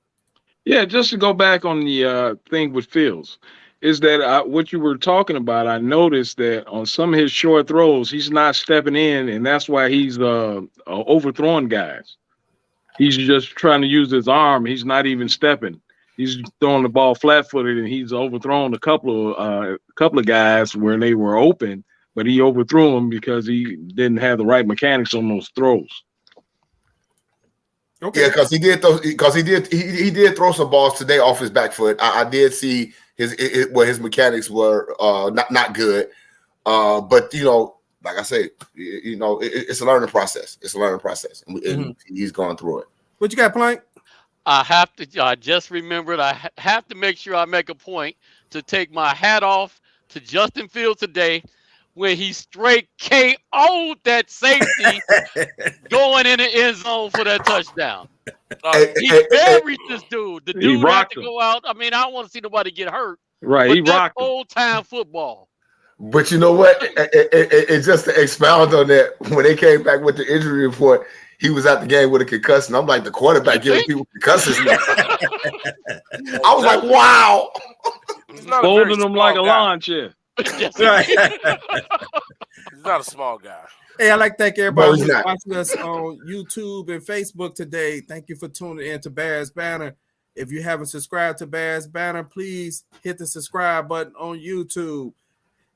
S6: Yeah, just to go back on the thing with Fields, is that what you were talking about, I noticed that on some of his short throws, he's not stepping in, and that's why he's overthrowing guys. He's just trying to use his arm. He's not even stepping. He's throwing the ball flat-footed, and he's overthrown a couple of guys where they were open, but he overthrew them because he didn't have the right mechanics on those throws.
S5: Okay. Yeah, because he did throw some balls today off his back foot. I did see his mechanics were not good. But like I say, it's a learning process. It's a learning process, and he's going through it.
S1: What you got, Plank?
S2: I just remembered. I have to make sure I make a point to take my hat off to Justin Fields today, when he straight KO'd that safety going in the end zone for that touchdown. He buried this dude. The dude had to go out. I mean, I don't want to see nobody get hurt.
S6: Right, he rocked
S2: old-time football.
S5: But you know what? It just to expound on that, when they came back with the injury report, he was at the game with a concussion. I'm like, the quarterback giving people concussions now. I was like, wow.
S6: Folding them like a lawn chair.
S4: Right. He's not a small guy.
S1: Hey, I'd like to thank everybody who's watching us on YouTube and Facebook today. Thank you for tuning in to Bears Banter. If you haven't subscribed to Bears Banter, please hit the subscribe button on YouTube.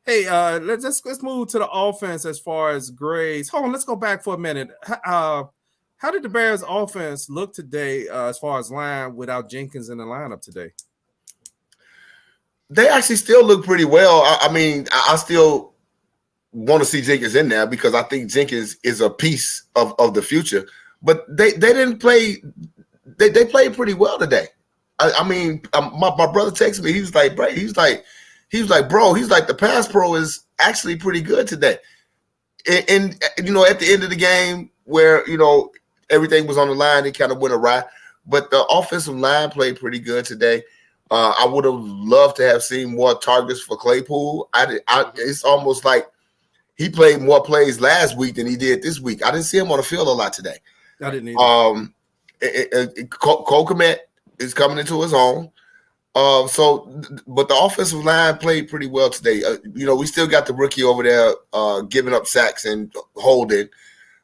S1: Hey, let's move to the offense as far as grades. Hold on, let's go back for a minute. How did the Bears offense look today as far as line without Jenkins in the lineup today?
S5: They actually still look pretty well. I mean, I still want to see Jenkins in there because I think Jenkins is a piece of the future. But they didn't play. They played pretty well today. I mean, my brother texted me. He was like, bro, the pass pro is actually pretty good today. And at the end of the game where everything was on the line, it kind of went awry. But the offensive line played pretty good today. I would have loved to have seen more targets for Claypool. It's almost like he played more plays last week than he did this week. I didn't see him on the field a lot today.
S1: I didn't either.
S5: Cole Komet is coming into his own. But the offensive line played pretty well today. We still got the rookie over there giving up sacks and holding.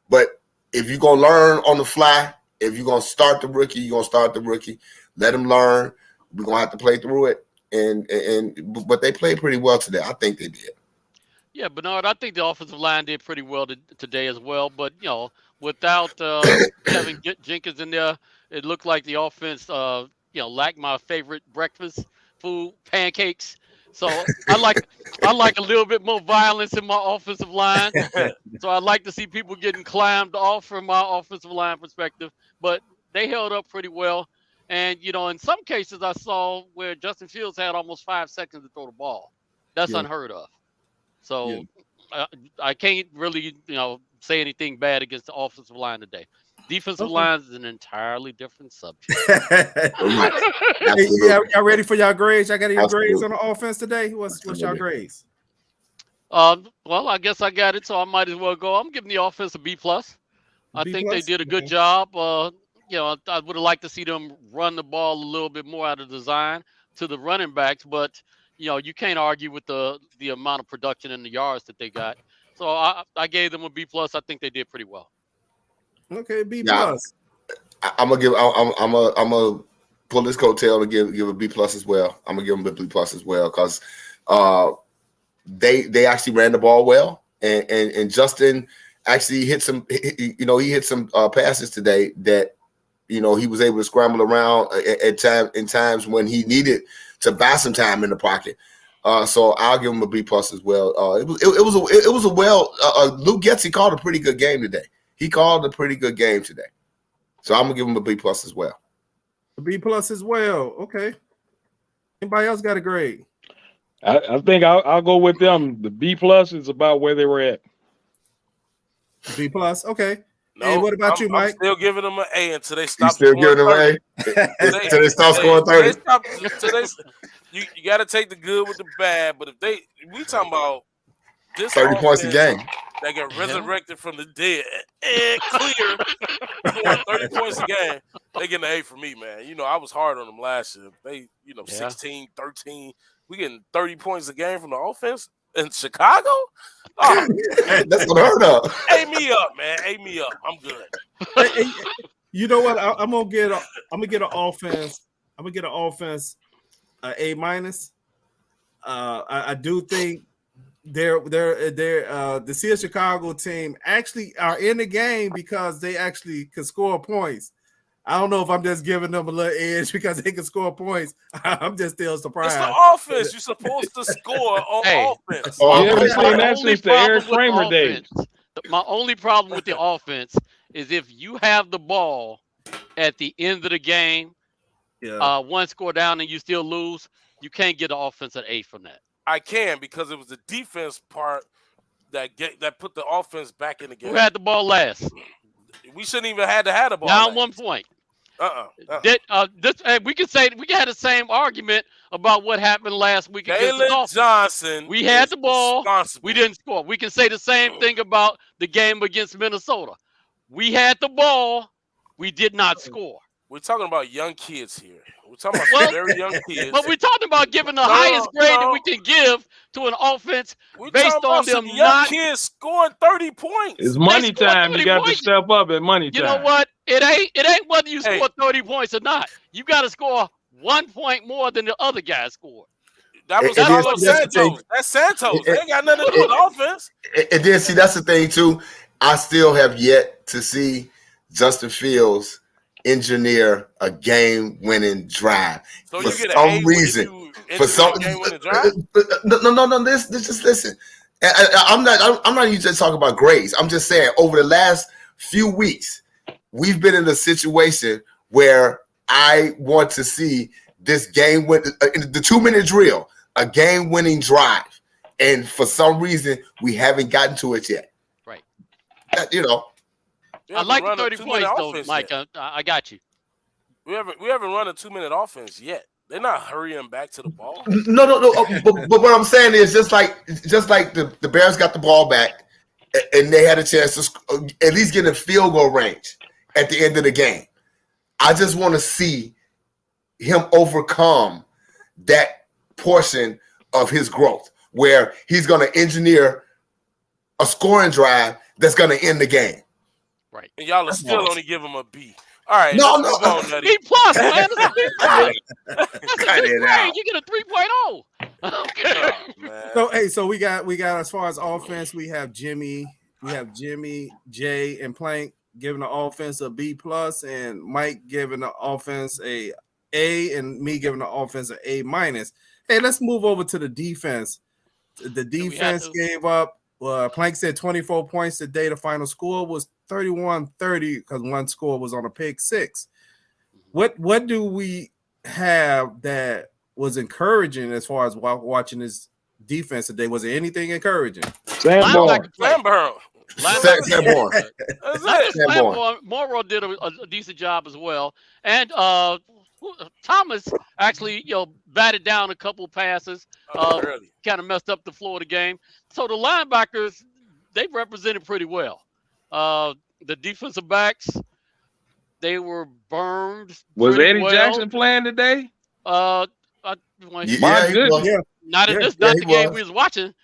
S5: But if you're going to learn on the fly, if you're going to start the rookie, you're going to start the rookie. Let him learn. We're going to have to play through it. But they played pretty well today. I think they did.
S2: Yeah, Bernard, I think the offensive line did pretty well today as well. But, without Kevin Jenkins in there, it looked like the offense, lacked my favorite breakfast food, pancakes. So I like a little bit more violence in my offensive line. So I like to see people getting climbed off from my offensive line perspective. But they held up pretty well. And, in some cases I saw where Justin Fields had almost 5 seconds to throw the ball. That's unheard of. So I can't really, say anything bad against the offensive line today. Defensive line is an entirely different subject.
S5: Hey,
S1: y'all ready for y'all grades? I got your grades on the offense today. What's y'all grades?
S2: Well, I guess I got it, so I might as well go. I'm giving the offense a B+. I think they did a good job. I would have liked to see them run the ball a little bit more out of design to the running backs, but you can't argue with the amount of production and the yards that they got. So I gave them a B+. I think they did pretty well.
S1: Okay, B+.
S5: I'm gonna pull this coattail to give a B+ as well. I'm gonna give them a B+ as well because they actually ran the ball well, and Justin actually hit some passes today that he was able to scramble around in times when he needed to buy some time in the pocket. So I'll give him a B+ as well. It was a well. Luke Getsy called a pretty good game today. He called a pretty good game today. So I'm gonna give him a B+ as well.
S1: A B+ as well. Okay. Anybody else got a grade?
S6: I think I'll go with them. The B+ is about where they were at.
S1: B+. Okay.
S4: No,
S1: hey, what about you, Mike?
S4: I'm still giving them an A until they stop.
S5: You still giving them an A until they start scoring 30.
S4: You got to take the good with the bad. But if we talking about this
S5: 30 points a game.
S4: That got resurrected from the dead and clear, scoring 30 points a game, they getting an A for me, man. I was hard on them last year. They, 16, 13. We getting 30 points a game from the offense in Chicago? Oh,
S5: that's unheard of.
S4: A me up, man. A me up. I'm good.
S1: Hey, you know what? I'm gonna get an offense. I'm gonna get an offense A-. I do think the Sea Chicago team actually are in the game because they actually can score points. I don't know if I'm just giving them a little edge because they can score points. I'm just still surprised.
S4: It's the offense. You're supposed to score on offense.
S6: You haven't seen that since the Eric Kramer days.
S2: My only problem with the offense is if you have the ball at the end of the game, one score down and you still lose, you can't get an offense at A from that.
S4: I can because it was the defense part that put the offense back in the game.
S2: Who had the ball last?
S4: We shouldn't even have the ball.
S2: Down 1 point. We can have the same argument about what happened last week against the Dolphins.
S4: Johnson.
S2: We had the ball. We didn't score. We can say the same thing about the game against Minnesota. We had the ball. We did not score.
S4: We're talking about young kids here. We're talking about very young kids.
S2: But we're talking about giving the highest grade that we can give to an offense based on them
S4: young kids scoring 30 points.
S6: It's money time. You got to step up at money time.
S2: You know what? It ain't whether you score 30 points or not. You got to score 1 point more than the other guy scored.
S4: That's Santos. That's Santos. They ain't got nothing to do with offense.
S5: And then see, that's the thing too. I still have yet to see Justin Fields engineer a game-winning drive.
S4: So
S5: for some reason. For some game-winning drive? No. This just listen. I'm not even just talking about grades. I'm just saying over the last few weeks, we've been in a situation where I want to see this game win the 2-minute drill, a game-winning drive, and for some reason we haven't gotten to it yet.
S2: Right.
S4: I
S2: like the 30 points though, Mike. I got you.
S4: We haven't run a 2-minute offense yet. They're not hurrying back to the ball.
S5: No. But what I'm saying is just like the Bears got the ball back and they had a chance to at least get in field goal range at the end of the game. I just want to see him overcome that portion of his growth where he's going to engineer a scoring drive that's going to end the game.
S2: Right.
S4: And y'all are still only give him a B. All right.
S5: No,
S4: let's move on, Nutty.
S2: B plus, man. It's a B plus.
S5: Cut it out.
S2: You get a 3.0. Okay.
S4: Oh,
S1: So we got as far as offense, we have Jimmy, Jay, and Plank giving the offense a B plus, and Mike giving the offense a, and me giving the offense an A minus. Hey, let's move over to the defense. The defense gave up. Plank said 24 points today. The final score was 31-30 because one score was on a pick six. What do we have that was encouraging as far as watching this defense today? Was there anything encouraging?
S6: Sam
S4: Burrow.
S2: Morrow did a decent job as well, and Thomas actually batted down a couple passes, kind of messed up the flow of the game. So the linebackers, they represented pretty well. The defensive backs, they were burned.
S6: Was Eddie Jackson playing today?
S2: Not in the game we was watching.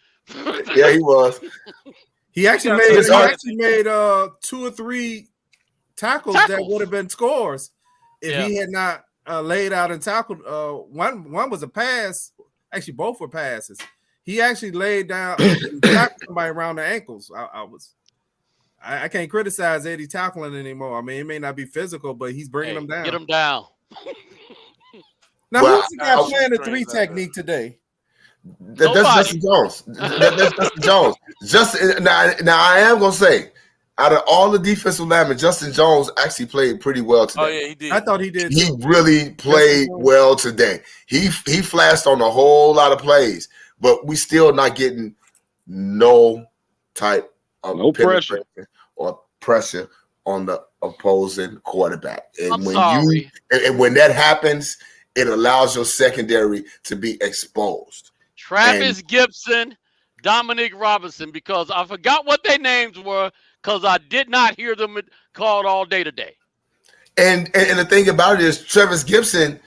S5: Yeah, he was.
S1: He actually made 2 or 3 tackles that would have been scores if he had not laid out and tackled. One was a pass. Actually, both were passes. He actually laid down and tackled somebody around the ankles. I can't criticize Eddie tackling anymore. I mean, it may not be physical, but he's bringing them down.
S2: Get them down.
S1: Now, who's the guy playing the 3 technique today?
S5: That's Justin Jones. That's Justin Jones. Now I am gonna say, out of all the defensive linemen, Justin Jones actually played pretty well today.
S4: Oh yeah, he did.
S1: I thought he did.
S5: He really played well today. He flashed on a whole lot of plays, but we still not getting no type of
S6: pressure
S5: or pressure on the opposing quarterback. And
S2: sorry.
S5: When that happens, it allows your secondary to be exposed.
S2: Travis Gibson, Dominic Robinson, because I forgot what their names were because I did not hear them called all day today.
S5: And the thing about it is, Travis Gibson,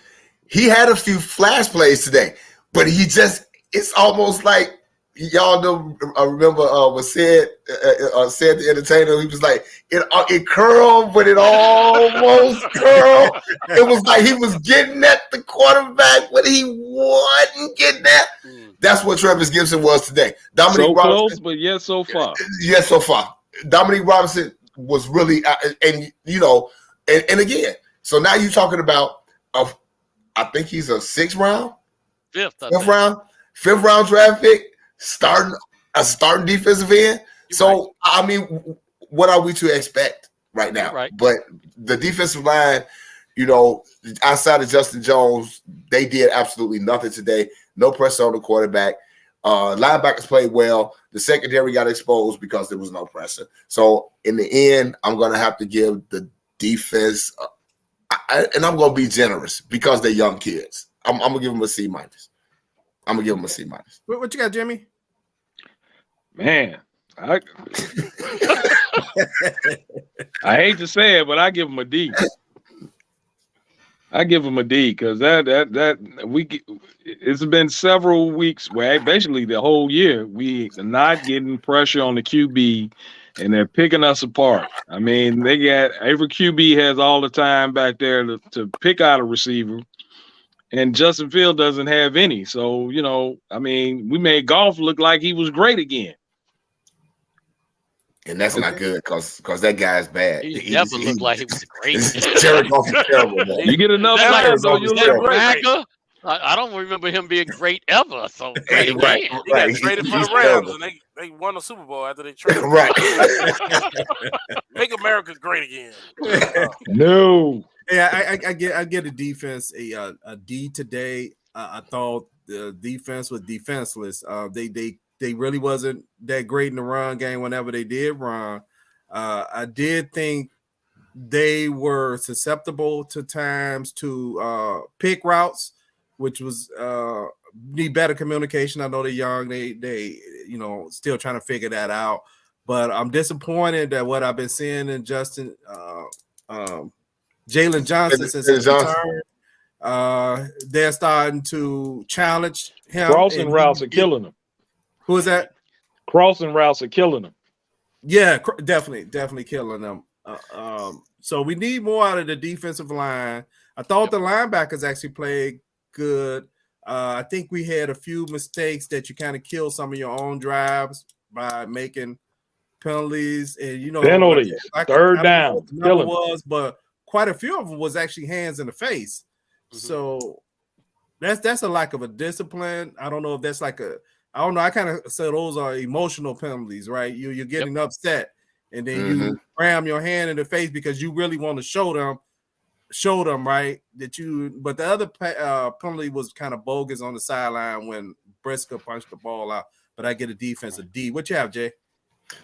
S5: he had a few flash plays today, but it's almost like, y'all know, I remember was said the entertainer, he was like, it curled, but it almost curled. It was like he was getting at the quarterback, but he wasn't getting at. That's what Travis Gibson was today. Dominic Robinson,
S6: close, but yet so far.
S5: Yes, so far. Dominic Robinson was really, and again, so now you're talking about, I think he's a 6th round, fifth round draft pick, starting defensive end. So, right. I mean, what are we to expect right now?
S2: Right.
S5: But the defensive line, outside of Justin Jones, they did absolutely nothing today. No pressure on the quarterback. Linebackers played well. The secondary got exposed because there was no pressure. So, in the end, I'm going to have to give the defense, and I'm going to be generous because they're young kids. I'm going to give them a C minus. I'm going to give them a C minus.
S1: What you got, Jimmy?
S6: Man, I hate to say it, but I give him a D. I give him a D because it's been several weeks where basically the whole year we are not getting pressure on the QB, and they're picking us apart. I mean, every QB has all the time back there to pick out a receiver, and Justin Fields doesn't have any. So I mean, we made Goff look like he was great again.
S5: And that's not good because that guy's bad.
S2: He never looked like he was great.
S5: Jared Goff is terrible, man.
S6: You get enough players, so you'll look great.
S2: I don't remember him being great ever. So great
S5: right.
S4: He got traded for the Rams, and they won a Super Bowl after they traded.
S5: Right.
S4: Make America great again.
S6: No.
S1: Yeah, I get a defense a D today. I thought the defense was defenseless. They really wasn't that great in the run game whenever they did run. I did think they were susceptible to times to pick routes, which was need better communication. I know they're young. They still trying to figure that out. But I'm disappointed that what I've been seeing in Jalen Johnson since his return. They're starting to challenge him.
S6: Crossing routes are killing them.
S1: Who is that?
S6: Crossing routes are killing them.
S1: Yeah, definitely killing them. So we need more out of the defensive line. I thought the linebackers actually played good. I think we had a few mistakes that you kind of killed some of your own drives by making penalties. And
S6: penalties, third down,
S1: number was, but quite a few of them was actually hands in the face. So that's a lack of a discipline. I don't know if that's like I don't know. I kind of say those are emotional penalties, right? You're getting upset, and then you ram your hand in the face because you really want to show them, right? But the other penalty was kind of bogus on the sideline when Brisker punched the ball out. But I get a defensive D. What you have, Jay?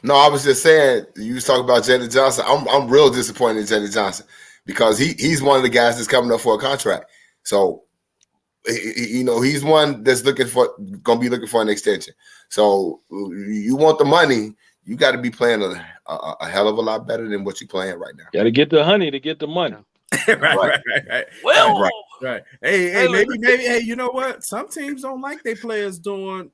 S5: No, I was just saying, you was talking about Jalen Johnson. I'm real disappointed in Jalen Johnson because he's one of the guys that's coming up for a contract. So, he's one that's going to be looking for an extension. So you want the money, you got to be playing a hell of a lot better than what you're playing right now.
S6: Got to get the honey to get the money.
S1: right.
S4: Well,
S1: right. Hey, maybe. Hey, you know what? Some teams don't like their players doing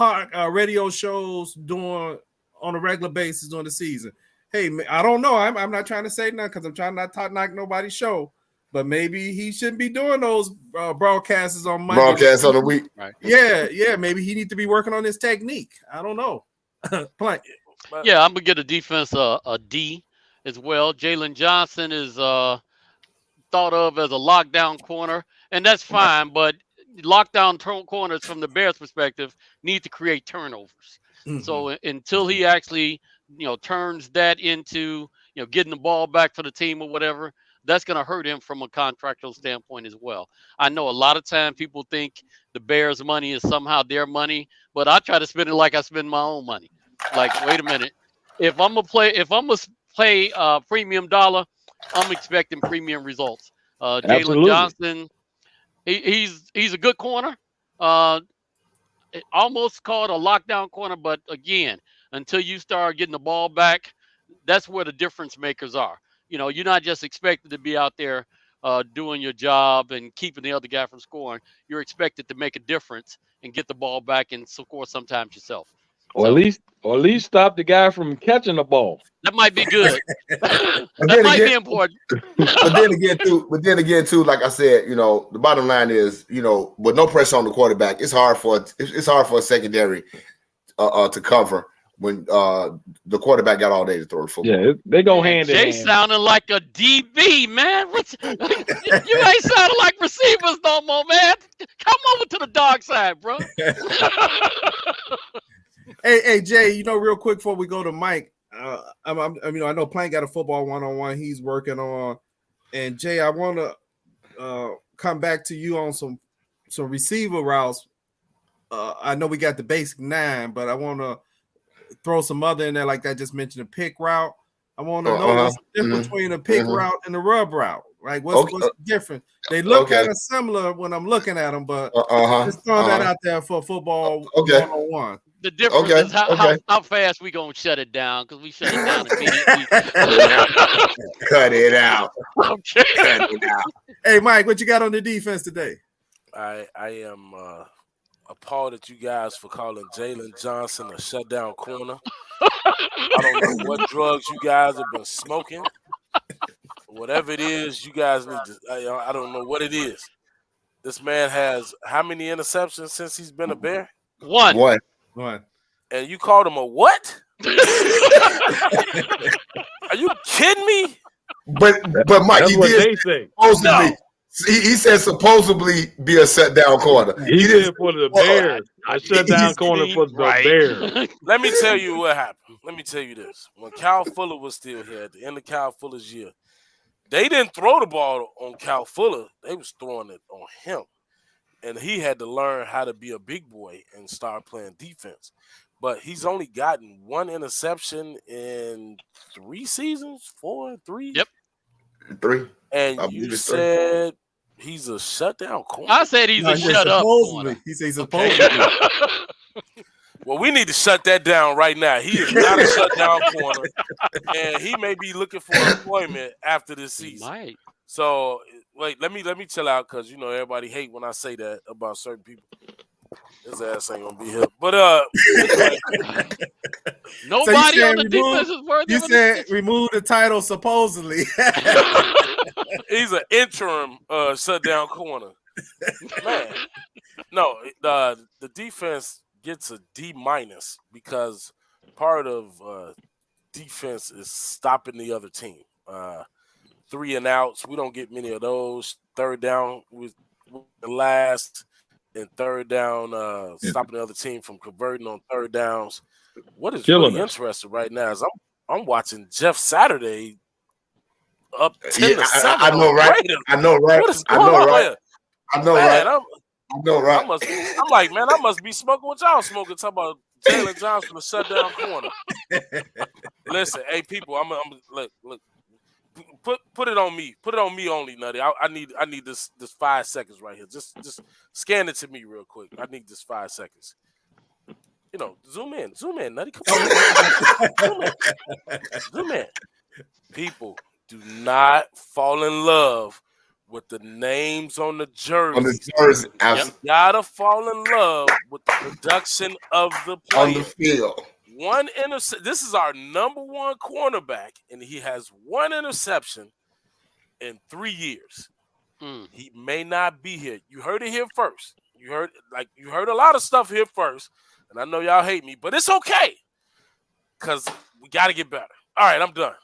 S1: radio shows on a regular basis during the season. Hey, I don't know. I'm not trying to say nothing because I'm trying not to knock nobody's show. But maybe he shouldn't be doing those broadcasts on Monday.
S5: Broadcasts on the week.
S2: Right.
S1: Yeah. Maybe he needs to be working on his technique. I don't know.
S2: Yeah, I'm gonna get a defense a D as well. Jalen Johnson is thought of as a lockdown corner, and that's fine. But lockdown corners, from the Bears' perspective, need to create turnovers. So until he actually, turns that into, getting the ball back for the team or whatever, that's going to hurt him from a contractual standpoint as well. I know a lot of time people think the Bears' money is somehow their money, but I try to spend it like I spend my own money. Like, wait a minute, if I'm gonna play premium dollar, I'm expecting premium results. Jalen Johnson, he's a good corner. Almost called a lockdown corner, but again, until you start getting the ball back, that's where the difference makers are. You're not just expected to be out there doing your job and keeping the other guy from scoring. You're expected to make a difference and get the ball back and score sometimes yourself.
S6: Or at least stop the guy from catching the ball.
S2: That might be good. That might be important.
S5: But then again, too, like I said, the bottom line is, with no pressure on the quarterback, it's hard for a secondary to cover when the quarterback got all day to throw the football.
S6: Yeah, they go hand in hand.
S2: Jay sounding like a DB, man. You ain't sounding like receivers no more, man. Come over to the dark side, bro.
S1: Hey, Jay, real quick before we go to Mike, I know Plank got a football one-on-one he's working on. And, Jay, I want to come back to you on some receiver routes. I know we got the basic 9, but I want to throw some other in there, like I just mentioned, a pick route. I want to know what's the difference between a pick route and a rub route. Right? What's the difference? They look kind of similar when I'm looking at them, but just throwing that out there for football 1-on-1.
S2: The difference is how fast we gonna shut it down, because we shut it down immediately.
S5: Cut it out.
S2: Okay.
S5: Cut it out.
S1: Hey, Mike, what you got on the defense today?
S4: I am appalled at you guys for calling Jalen Johnson a shutdown corner. I don't know what drugs you guys have been smoking. Whatever it is, you guys need to. I don't know what it is. This man has how many interceptions since he's been a Bear?
S2: One.
S4: And you called him a what? Are you kidding me?
S5: But Mike, he did supposedly. He said supposedly be a shutdown corner.
S6: He did for the Bears. A shutdown corner for the Bears.
S4: Let me tell you what happened. Let me tell you this. When Kyle Fuller was still here at the end of Kyle Fuller's year, they didn't throw the ball on Kyle Fuller. They was throwing it on him. And he had to learn how to be a big boy and start playing defense. But he's only gotten 1 interception in 3 seasons, 4, 3.
S2: Yep.
S5: 3.
S4: And you said he's a shutdown corner.
S2: I said he's a shut up corner.
S1: He says supposedly.
S4: Well, we need to shut that down right now. He is not a shutdown corner, and he may be looking for employment after this season.
S2: Might.
S4: So wait. Let me chill out because everybody hate when I say that about certain people. His ass ain't gonna be here. But
S2: Nobody on the defense is worthy.
S1: You said remove the title supposedly.
S4: he's an interim shutdown corner. Man, no, the defense gets a D- because part of defense is stopping the other team. 3 and outs, we don't get many of those. Third down with the last, and third down, stopping the other team from converting on third downs. What is really interesting right now is I'm watching Jeff Saturday up 10-7.
S5: I know, right? I know, right?
S4: What is going on here?
S5: I know,
S4: man,
S5: right? I know, right?
S4: I'm like, man, I must be smoking what y'all smoking. Talking about Jalen Johnson, the shutdown corner. Listen, hey, people, I'm look. Put it on me. Put it on me only, Nutty. I need this 5 seconds right here. Just scan it to me real quick. I need this 5 seconds. Zoom in, Nutty. Come on. Zoom in. People, do not fall in love with the names on the jersey.
S5: On the jersey,
S4: you gotta fall in love with the production of the player.
S5: On the field.
S4: One interception. This is our number one cornerback, and he has 1 interception in 3 years. He may not be here. You heard it here first. You heard a lot of stuff here first, and I know y'all hate me, but it's okay because we got to get better. All right, I'm done.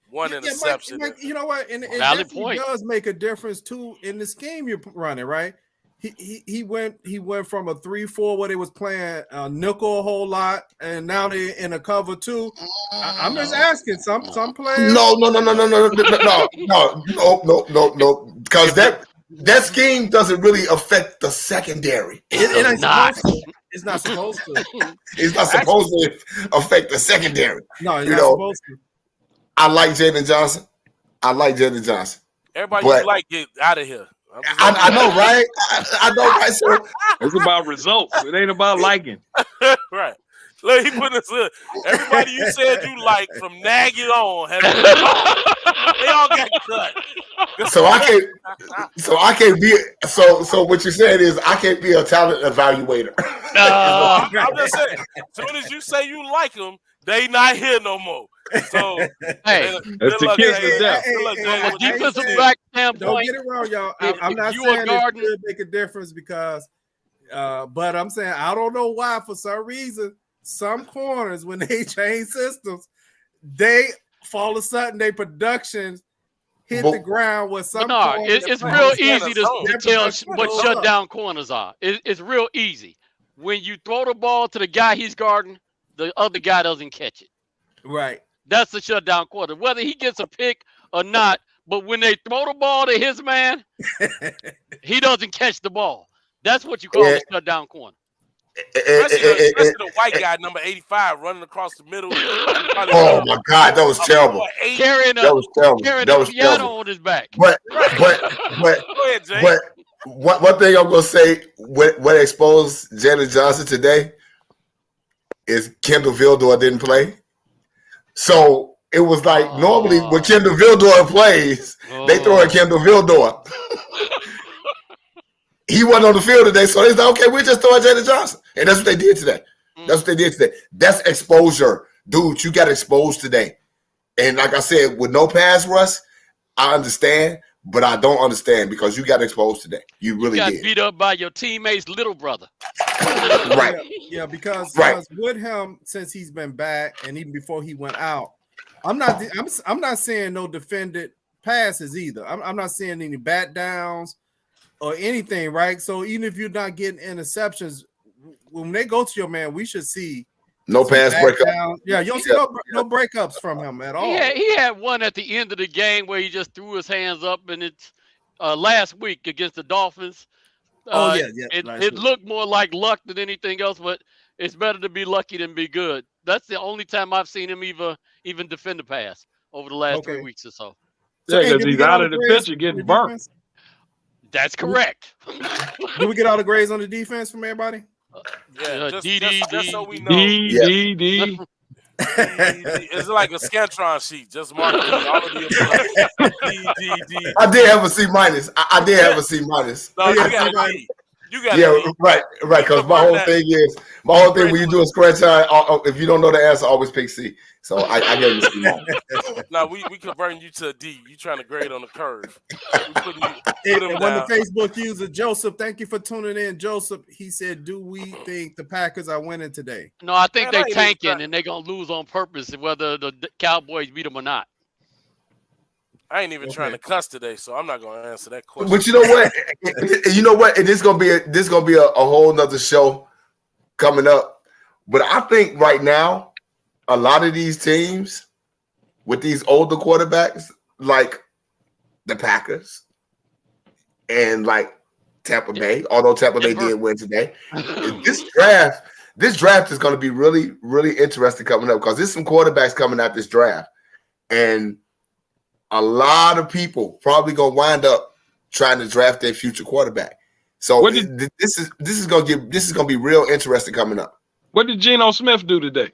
S4: 1 interception.
S1: Mike, you know what? And it
S2: Valid
S1: definitely
S2: point.
S1: does make a difference too in the scheme you're running, right? He went from a 3-4 where they was playing nickel a whole lot, and now they're in a cover 2. I'm just asking some players.
S5: No. Because that scheme doesn't really affect the secondary.
S1: It's not supposed to.
S5: It's not supposed to affect the secondary.
S1: No, it's not supposed to.
S5: I like Jalen Johnson.
S4: Everybody you like, get out of here.
S5: I know, right? I know, right? So
S6: it's about results. It ain't about liking.
S4: Right. Look, he put this in. Everybody you said you like from Nagy on, they all got cut.
S5: So I can't be. So what you're saying is I can't be a talent evaluator.
S4: I'm just saying. As soon as you say you like them, they not here no more. So
S2: hey,
S6: that's the kiss of death.
S2: From a defensive back standpoint,
S1: don't get it wrong, y'all. I'm not saying it could make a difference because, but I'm saying I don't know why for some reason some corners when they change systems, they all of a sudden their productions hit the ground with some.
S2: It's real easy to tell what shutdown corners are. It's real easy when you throw the ball to the guy he's guarding, the other guy doesn't catch it.
S1: Right.
S2: That's the shutdown corner, whether he gets a pick or not. But when they throw the ball to his man, he doesn't catch the ball. That's what you call a shutdown corner.
S4: Especially the white guy, number 85, running across the middle.
S5: Oh my God, that was terrible.
S2: Carrying a piano on his back.
S5: But one thing I'm gonna say, what exposed Jalen Johnson today is Kendall Vildor didn't play. So it was like normally when Kendall Vildor plays, they throw at Kendall Vildor. He wasn't on the field today, so they said, okay, we just throw at Jalen Johnson. And that's what they did today. That's exposure. Dude, you got exposed today. And like I said, with no pass rush, I understand, but I don't understand because you got exposed today. You really did.
S2: Beat up by your teammate's little brother.
S5: Right.
S1: Yeah, because with him, since he's been back and even before he went out, I'm not seeing no defended passes either. I'm not seeing any bat downs or anything, right? So even if you're not getting interceptions, when they go to your man, we should see
S5: no pass breakup.
S1: Yeah, you don't see no breakups from him at all.
S2: He had one at the end of the game where he just threw his hands up, and it's last week against the Dolphins. It looked more like luck than anything else, but it's better to be lucky than be good. That's the only time I've seen him even defend a pass over the last 3 weeks or so.
S6: Yeah, because he's out of the picture getting burnt.
S2: That's correct.
S1: Do we get all the grades on the defense from everybody?
S4: Yeah, just so we know.
S6: D.
S4: It's like a Scantron sheet. Just mark D. All of the above. D.
S5: I did have a C minus. I did have a C minus.
S4: No, you got a D. You got
S5: Yeah,
S4: a D.
S5: right. Because my whole thing when you do a scratch time, if you don't know the answer, always pick C. So I gave you C minus.
S4: No, we converting you to a D. You trying to grade on the curve.
S1: And when the Facebook user Joseph, thank you for tuning in, Joseph. He said, "Do we think the Packers are winning today?"
S2: No, I think they're tanking and they're gonna lose on purpose, whether the Cowboys beat them or not.
S4: I ain't even trying to cuss today, so I'm not gonna answer that question.
S5: But you know what? And this gonna be a whole nother show coming up. But I think right now, a lot of these teams with these older quarterbacks, like the Packers and like Tampa Bay, although Tampa Bay did win today, this draft is going to be really, really interesting coming up because there's some quarterbacks coming out this draft, and a lot of people probably gonna wind up trying to draft their future quarterback. So this is gonna be real interesting coming up.
S6: What did Geno Smith do today?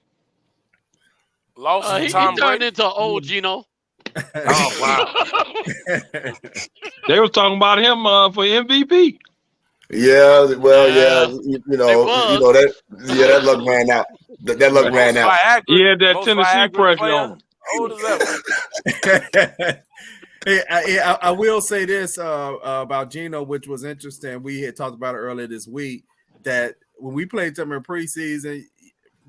S2: He turned into old Geno.
S6: Oh wow! They was talking about him for MVP.
S5: Yeah, well, that luck ran out. That luck ran out.
S6: Yeah, that Tennessee pressure on him.
S4: Old as ever.
S1: Hey, I will say this about Geno, which was interesting. We had talked about it earlier this week that when we played them in preseason,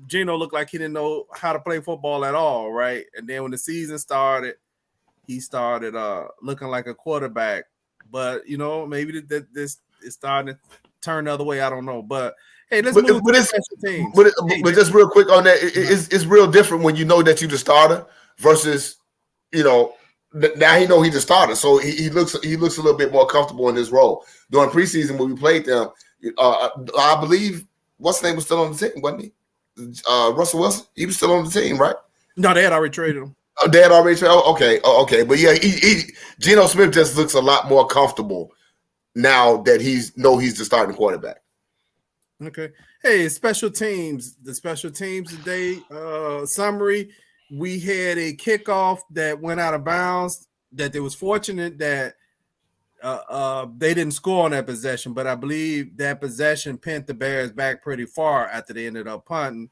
S1: Geno looked like he didn't know how to play football at all, right? And then when the season started, he started looking like a quarterback. But maybe this is starting to turn the other way. I don't know, but hey, let's move to the special teams.
S5: But just real quick on that, it's real different when you know that you're the starter versus now he know he's the starter, so he looks a little bit more comfortable in this role. During preseason when we played them, I believe what's his name was still on the team, wasn't he? Russell Wilson, he was still on the team, right?
S1: No, they had already traded him.
S5: Oh, they had already traded. Okay. But yeah, Geno Smith just looks a lot more comfortable now that he's the starting quarterback.
S1: Okay. Hey, special teams. The special teams today. Summary. We had a kickoff that went out of bounds. That they was fortunate that they didn't score on that possession, but I believe that possession pinned the Bears back pretty far after they ended up punting.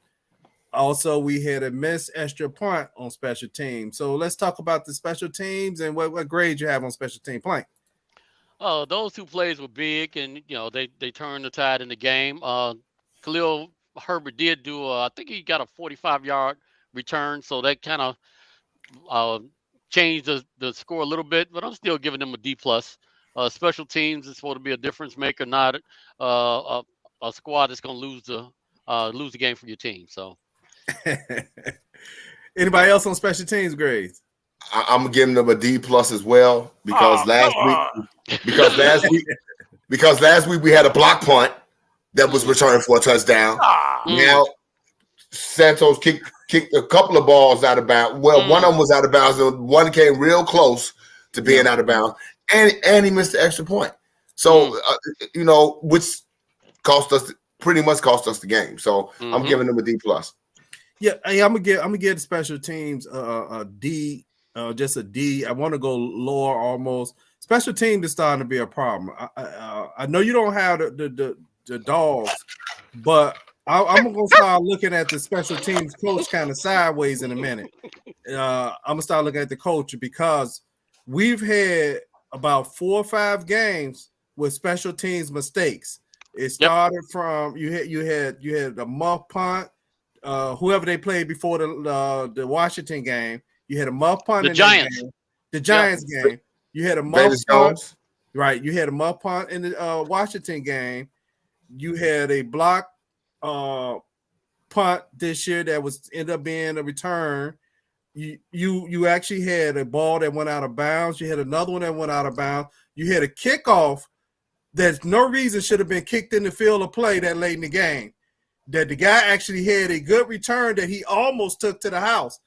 S1: Also, we had a missed extra punt on special teams. So let's talk about the special teams and what grade you have on special team playing.
S2: Those two plays were big, and they turned the tide in the game. Khalil Herbert did do I think he got a 45-yard return, so that kind of changed the score a little bit, but I'm still giving them a D+. Special teams is supposed to be a difference maker, not a squad that's going to lose the game for your team. So,
S1: anybody else on special teams grades?
S5: I'm giving them a D+ as well because last week we had a block punt that was returned for a touchdown. Now Santos kicked a couple of balls out of bounds. Well, one of them was out of bounds, and one came real close to being out of bounds, and he missed the extra point. So which pretty much cost us the game. So I'm giving them a D+.
S1: Yeah, hey, I'm gonna give the special teams a D, just a D. I want to go lower almost. Special teams is starting to be a problem. I know you don't have the dogs, but I'm gonna start looking at the special teams coach kind of sideways in a minute. I'm gonna start looking at the coach because we've had about 4 or 5 games with special teams mistakes. It started from you had a muff punt. Whoever they played before the Washington game, you had a muff punt.
S2: The Giants.
S1: The Giants game. You had a muff punt. Right. You had a muff punt in the Washington game. You had a block punt this year that was ended up being a return. You actually had a ball that went out of bounds. You had another one that went out of bounds. You had a kickoff that no reason should have been kicked in the field of play that late in the game. That the guy actually had a good return that he almost took to the house.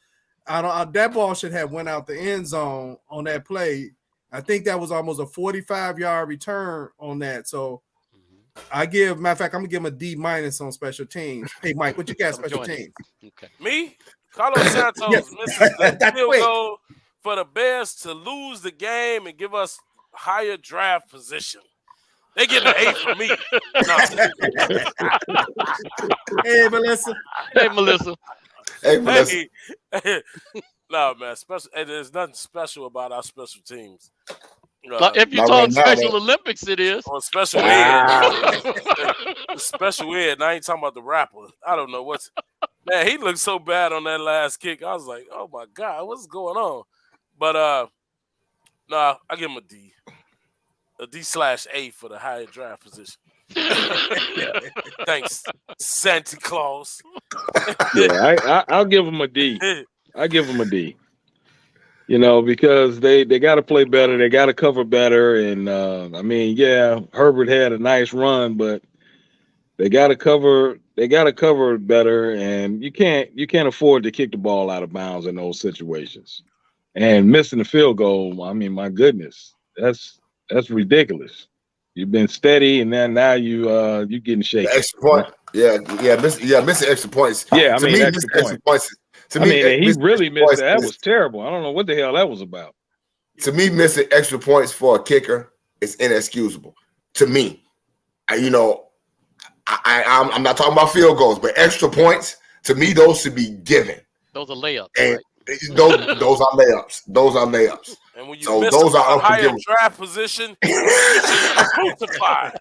S1: That ball should have went out the end zone on that play. I think that was almost a 45-yard return on that. So matter of fact, I'm gonna give him a D- on special teams. Hey, Mike, what you got special teams?
S2: Okay.
S4: Me? Carlos Santos
S1: Yes.
S4: misses the
S1: That's
S4: field
S1: quick.
S4: goal for the Bears to lose the game and give us higher draft position. They get an A from me. No.
S1: Hey, Melissa.
S2: Hey, Melissa.
S5: Hey, Melissa.
S4: Hey, no, man. There's nothing special about our special teams.
S2: If you
S5: not
S2: talk
S5: right now,
S2: Special
S5: though.
S2: Olympics, it is.
S4: On special
S5: Ah.
S4: ed. Special ed. And I ain't talking about the rapper. I don't know what's. Man, he looked so bad on that last kick. I was like, oh my God, what's going on? But nah, I give him a D. A D/A for the higher draft position. Thanks, Santa Claus.
S6: Yeah, I'll give him a D. I give him a D. You know, because they got to play better, they got to cover better, and I mean, yeah, Herbert had a nice run, but they got to cover better, and you can't afford to kick the ball out of bounds in those situations. And missing the field goal, I mean, my goodness, that's ridiculous. You've been steady, and then now you getting shaky.
S5: The extra point. Missing extra points.
S6: Yeah, I
S5: To
S6: mean,
S5: me,
S6: extra
S5: missing extra points. To me,
S6: and he
S5: missing
S6: really
S5: extra
S6: missed
S5: points
S6: that. That
S5: is-
S6: was terrible. I don't know what the hell that was about.
S5: To me, missing extra points for a kicker is inexcusable. To me, I'm not talking about field goals, but extra points, to me, those should be given.
S2: Those are layups.
S5: And
S2: Right?
S5: those are layups. Those are layups.
S4: And when you
S5: So
S4: miss
S5: those
S4: a
S5: are
S4: higher
S5: unforgivable.
S4: draft position, you should be crucified.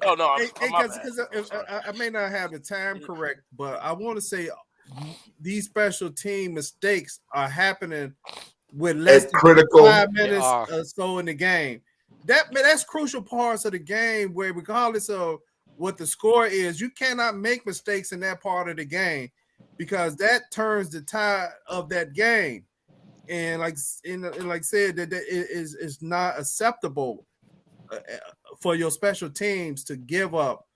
S4: Oh no, my bad.
S1: Because I may not have the time correct, but I want to say these special team mistakes are happening with less
S5: It's
S1: than
S5: critical.
S1: 5 minutes
S2: are.
S1: or so in the game. That's crucial parts of the game where, regardless of what the score is, you cannot make mistakes in that part of the game because that turns the tide of that game. And like said, that is not acceptable for your special teams to give up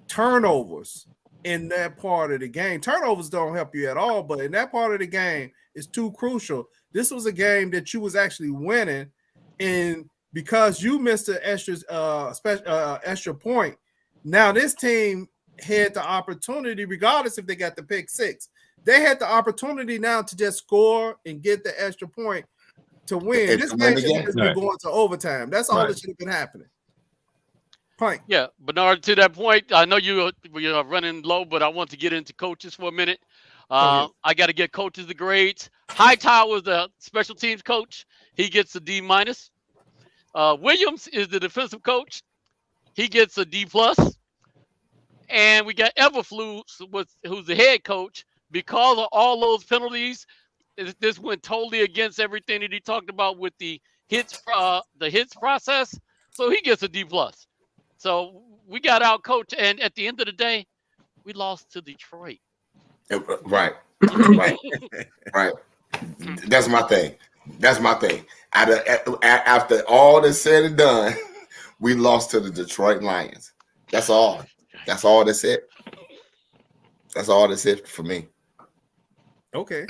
S1: turnovers in that part of the game. Turnovers don't help you at all, but in that part of the game, it's too crucial. This was a game that you was actually winning, and because you missed an extra point, now this team had the opportunity, regardless if they got the pick six, they had the opportunity now to just score and get the extra point to win.
S5: And
S1: This
S5: to win
S1: game
S5: the
S1: should
S5: game.
S1: have been going to overtime. That's all that should have been happening. Point.
S2: Yeah, Bernard, to that point, I know you are running low, but I want to get into coaches for a minute. I got to get coaches the grades. Hightower is the special teams coach. He gets a D minus. Williams is the defensive coach. He gets a D plus. And we got Everflus, who's the head coach. Because of all those penalties, this went totally against everything that he talked about with the hits process. So he gets a D plus. So we got out coach, and at the end of the day, we lost to Detroit.
S5: Right. That's my thing. After all that's said and done, we lost to the Detroit Lions. That's all. That's all that's it. That's all that's it for me.
S1: Okay.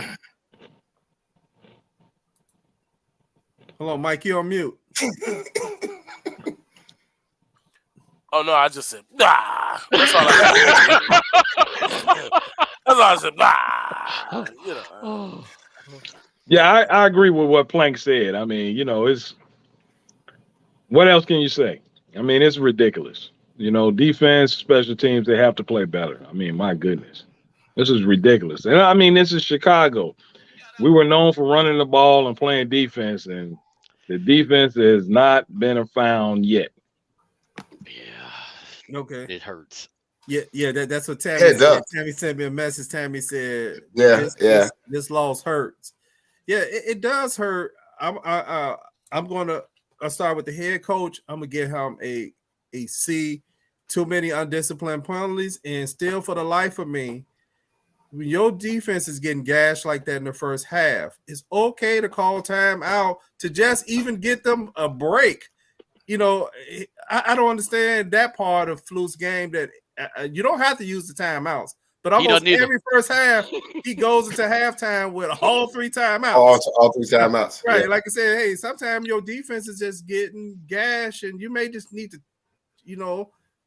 S1: Hello, Mike. You're on mute.
S4: Oh no, I just said nah. That's all I said. That's all I said. Nah. You know.
S6: Yeah, I agree with what Plank said. I mean, you know, it's what else can you say? I mean, it's ridiculous. You know, defense, special teams, they have to play better. I mean, my goodness. This is ridiculous. And I mean, this is Chicago. We were known for running the ball and playing defense, and the defense has not been found yet.
S2: Yeah.
S1: Okay.
S2: It hurts.
S1: Yeah, that's what Tammy
S5: It
S1: said.
S5: does.
S1: Tammy sent me a message. Tammy said, this loss hurts. Yeah, it does hurt. I'm gonna start with the head coach. I'm gonna give him a C. Too many undisciplined penalties, and still for the life of me, when your defense is getting gashed like that in the first half, it's okay to call time out to just even get them a break. You know, I don't understand that part of Fluke's game that you don't have to use the timeouts. But almost every first half, he goes into halftime with all three timeouts.
S5: All three timeouts.
S1: Right.
S5: Yeah.
S1: Like I said, hey, sometimes your defense is just getting gashed, and you may just need to,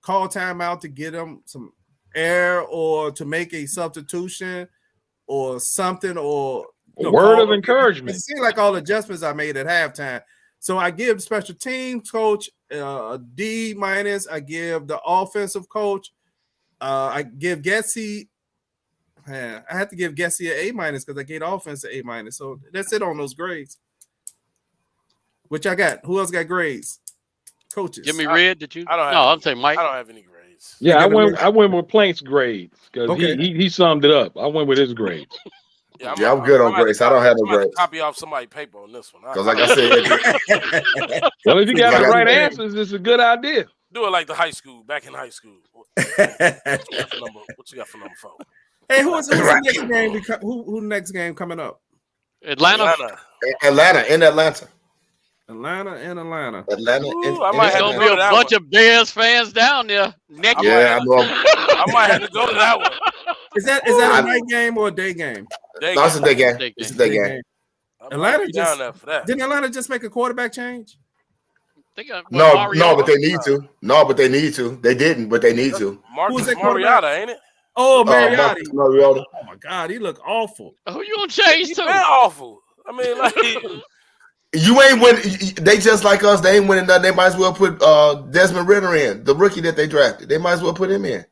S1: call timeout to get them some air or to make a substitution or something, or
S6: A word of encouragement.
S1: It seemed like all the adjustments I made at halftime. So I give special teams coach a D-. I give the offensive coach. I give Getsy. Man, I have to give Getsy an A- because I gave offense an A-. So that's it on those grades. Which I got. Who else got grades? Coaches.
S2: Jimmy Red, did you?
S4: I don't have
S2: No,
S4: any.
S2: I'm saying Mike.
S4: I don't have any grades.
S6: Yeah, I went with Plank's grades because
S1: Okay.
S6: he summed it up. I went with his grades.
S5: I'm good on grades. I don't have no grades.
S4: Copy off somebody's paper on this one.
S5: Because like I said,
S6: Well, if you got the right
S5: I said-
S6: answers, it's a good idea.
S4: Do it like the high school, back in high school. What you got for number 4?
S1: Hey, who's the next game? Who next game coming up?
S2: Atlanta.
S5: in Atlanta.
S1: Atlanta.
S4: Ooh, I might
S2: There's
S4: have
S2: gonna
S4: to
S2: be
S4: go
S2: a
S4: to that
S2: bunch
S4: one.
S2: of Bears fans down there. Next
S5: Yeah, I know.
S4: I might have to go to that one.
S1: Is that a night game or a day game?
S5: No, it's a day game. It's a day game.
S1: Atlanta
S4: be down there for that.
S1: Didn't Atlanta just make a quarterback change?
S5: No, but they need to. No, but they need to. They didn't, but they need to.
S4: Marcus Mariota, ain't it?
S1: Oh, Mariota.
S5: Mariota.
S1: Oh my God, he look awful.
S2: Who you gonna change
S4: He's
S2: to?
S4: been awful. I mean, like
S5: You ain't win. They just like us. They ain't winning nothing. They might as well put Desmond Ritter in, the rookie that they drafted. They might as well put him in.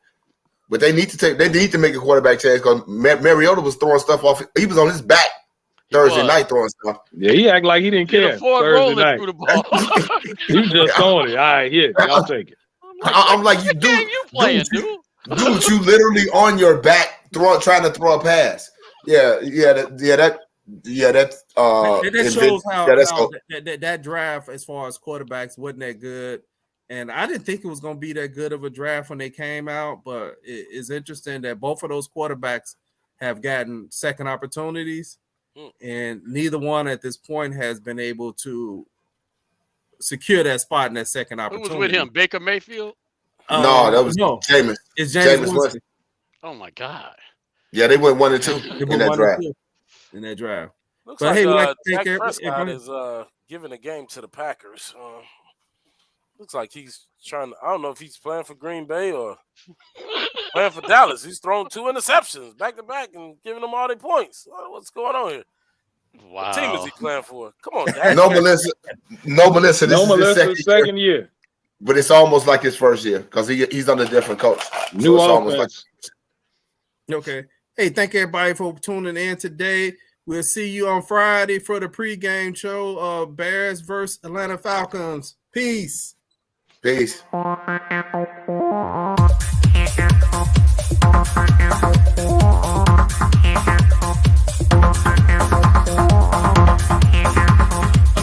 S5: But they need to make a quarterback change because Mariota was throwing stuff off. He was on his back Thursday night throwing stuff.
S6: Yeah, he act like he didn't care. Thursday night.
S2: Through the ball.
S6: He was just throwing it. All right, here, I'll take it.
S5: I'm like, you
S2: game you playing, dude?
S5: Dude, you literally on your back trying to throw a pass. That
S1: shows how that draft as far as quarterbacks wasn't that good. And I didn't think it was going to be that good of a draft when they came out, but it's interesting that both of those quarterbacks have gotten second opportunities, and neither one at this point has been able to secure that spot in that second opportunity.
S2: Who was with him? Baker Mayfield?
S5: No, that was Jameis.
S1: It's Jameis Winston.
S2: Oh my God!
S5: Yeah, they went 1 and 2 in that draft.
S4: Looks
S1: But
S4: like,
S1: hey, we like to
S4: Dak
S1: take
S4: Prescott is giving a game to the Packers. Looks like he's trying to. I don't know if he's playing for Green Bay or playing for Dallas. He's thrown 2 interceptions back to back and giving them all their points. What's going on here?
S2: Wow.
S4: What team is he playing for? Come on, Dak.
S5: No, Melissa. This is his
S6: second year.
S5: But it's almost like his first year because he's under a different coach.
S6: New offense.
S1: Okay. Hey, thank everybody for tuning in today. We'll see you on Friday for the pregame show of Bears versus Atlanta Falcons. Peace.
S5: Peace.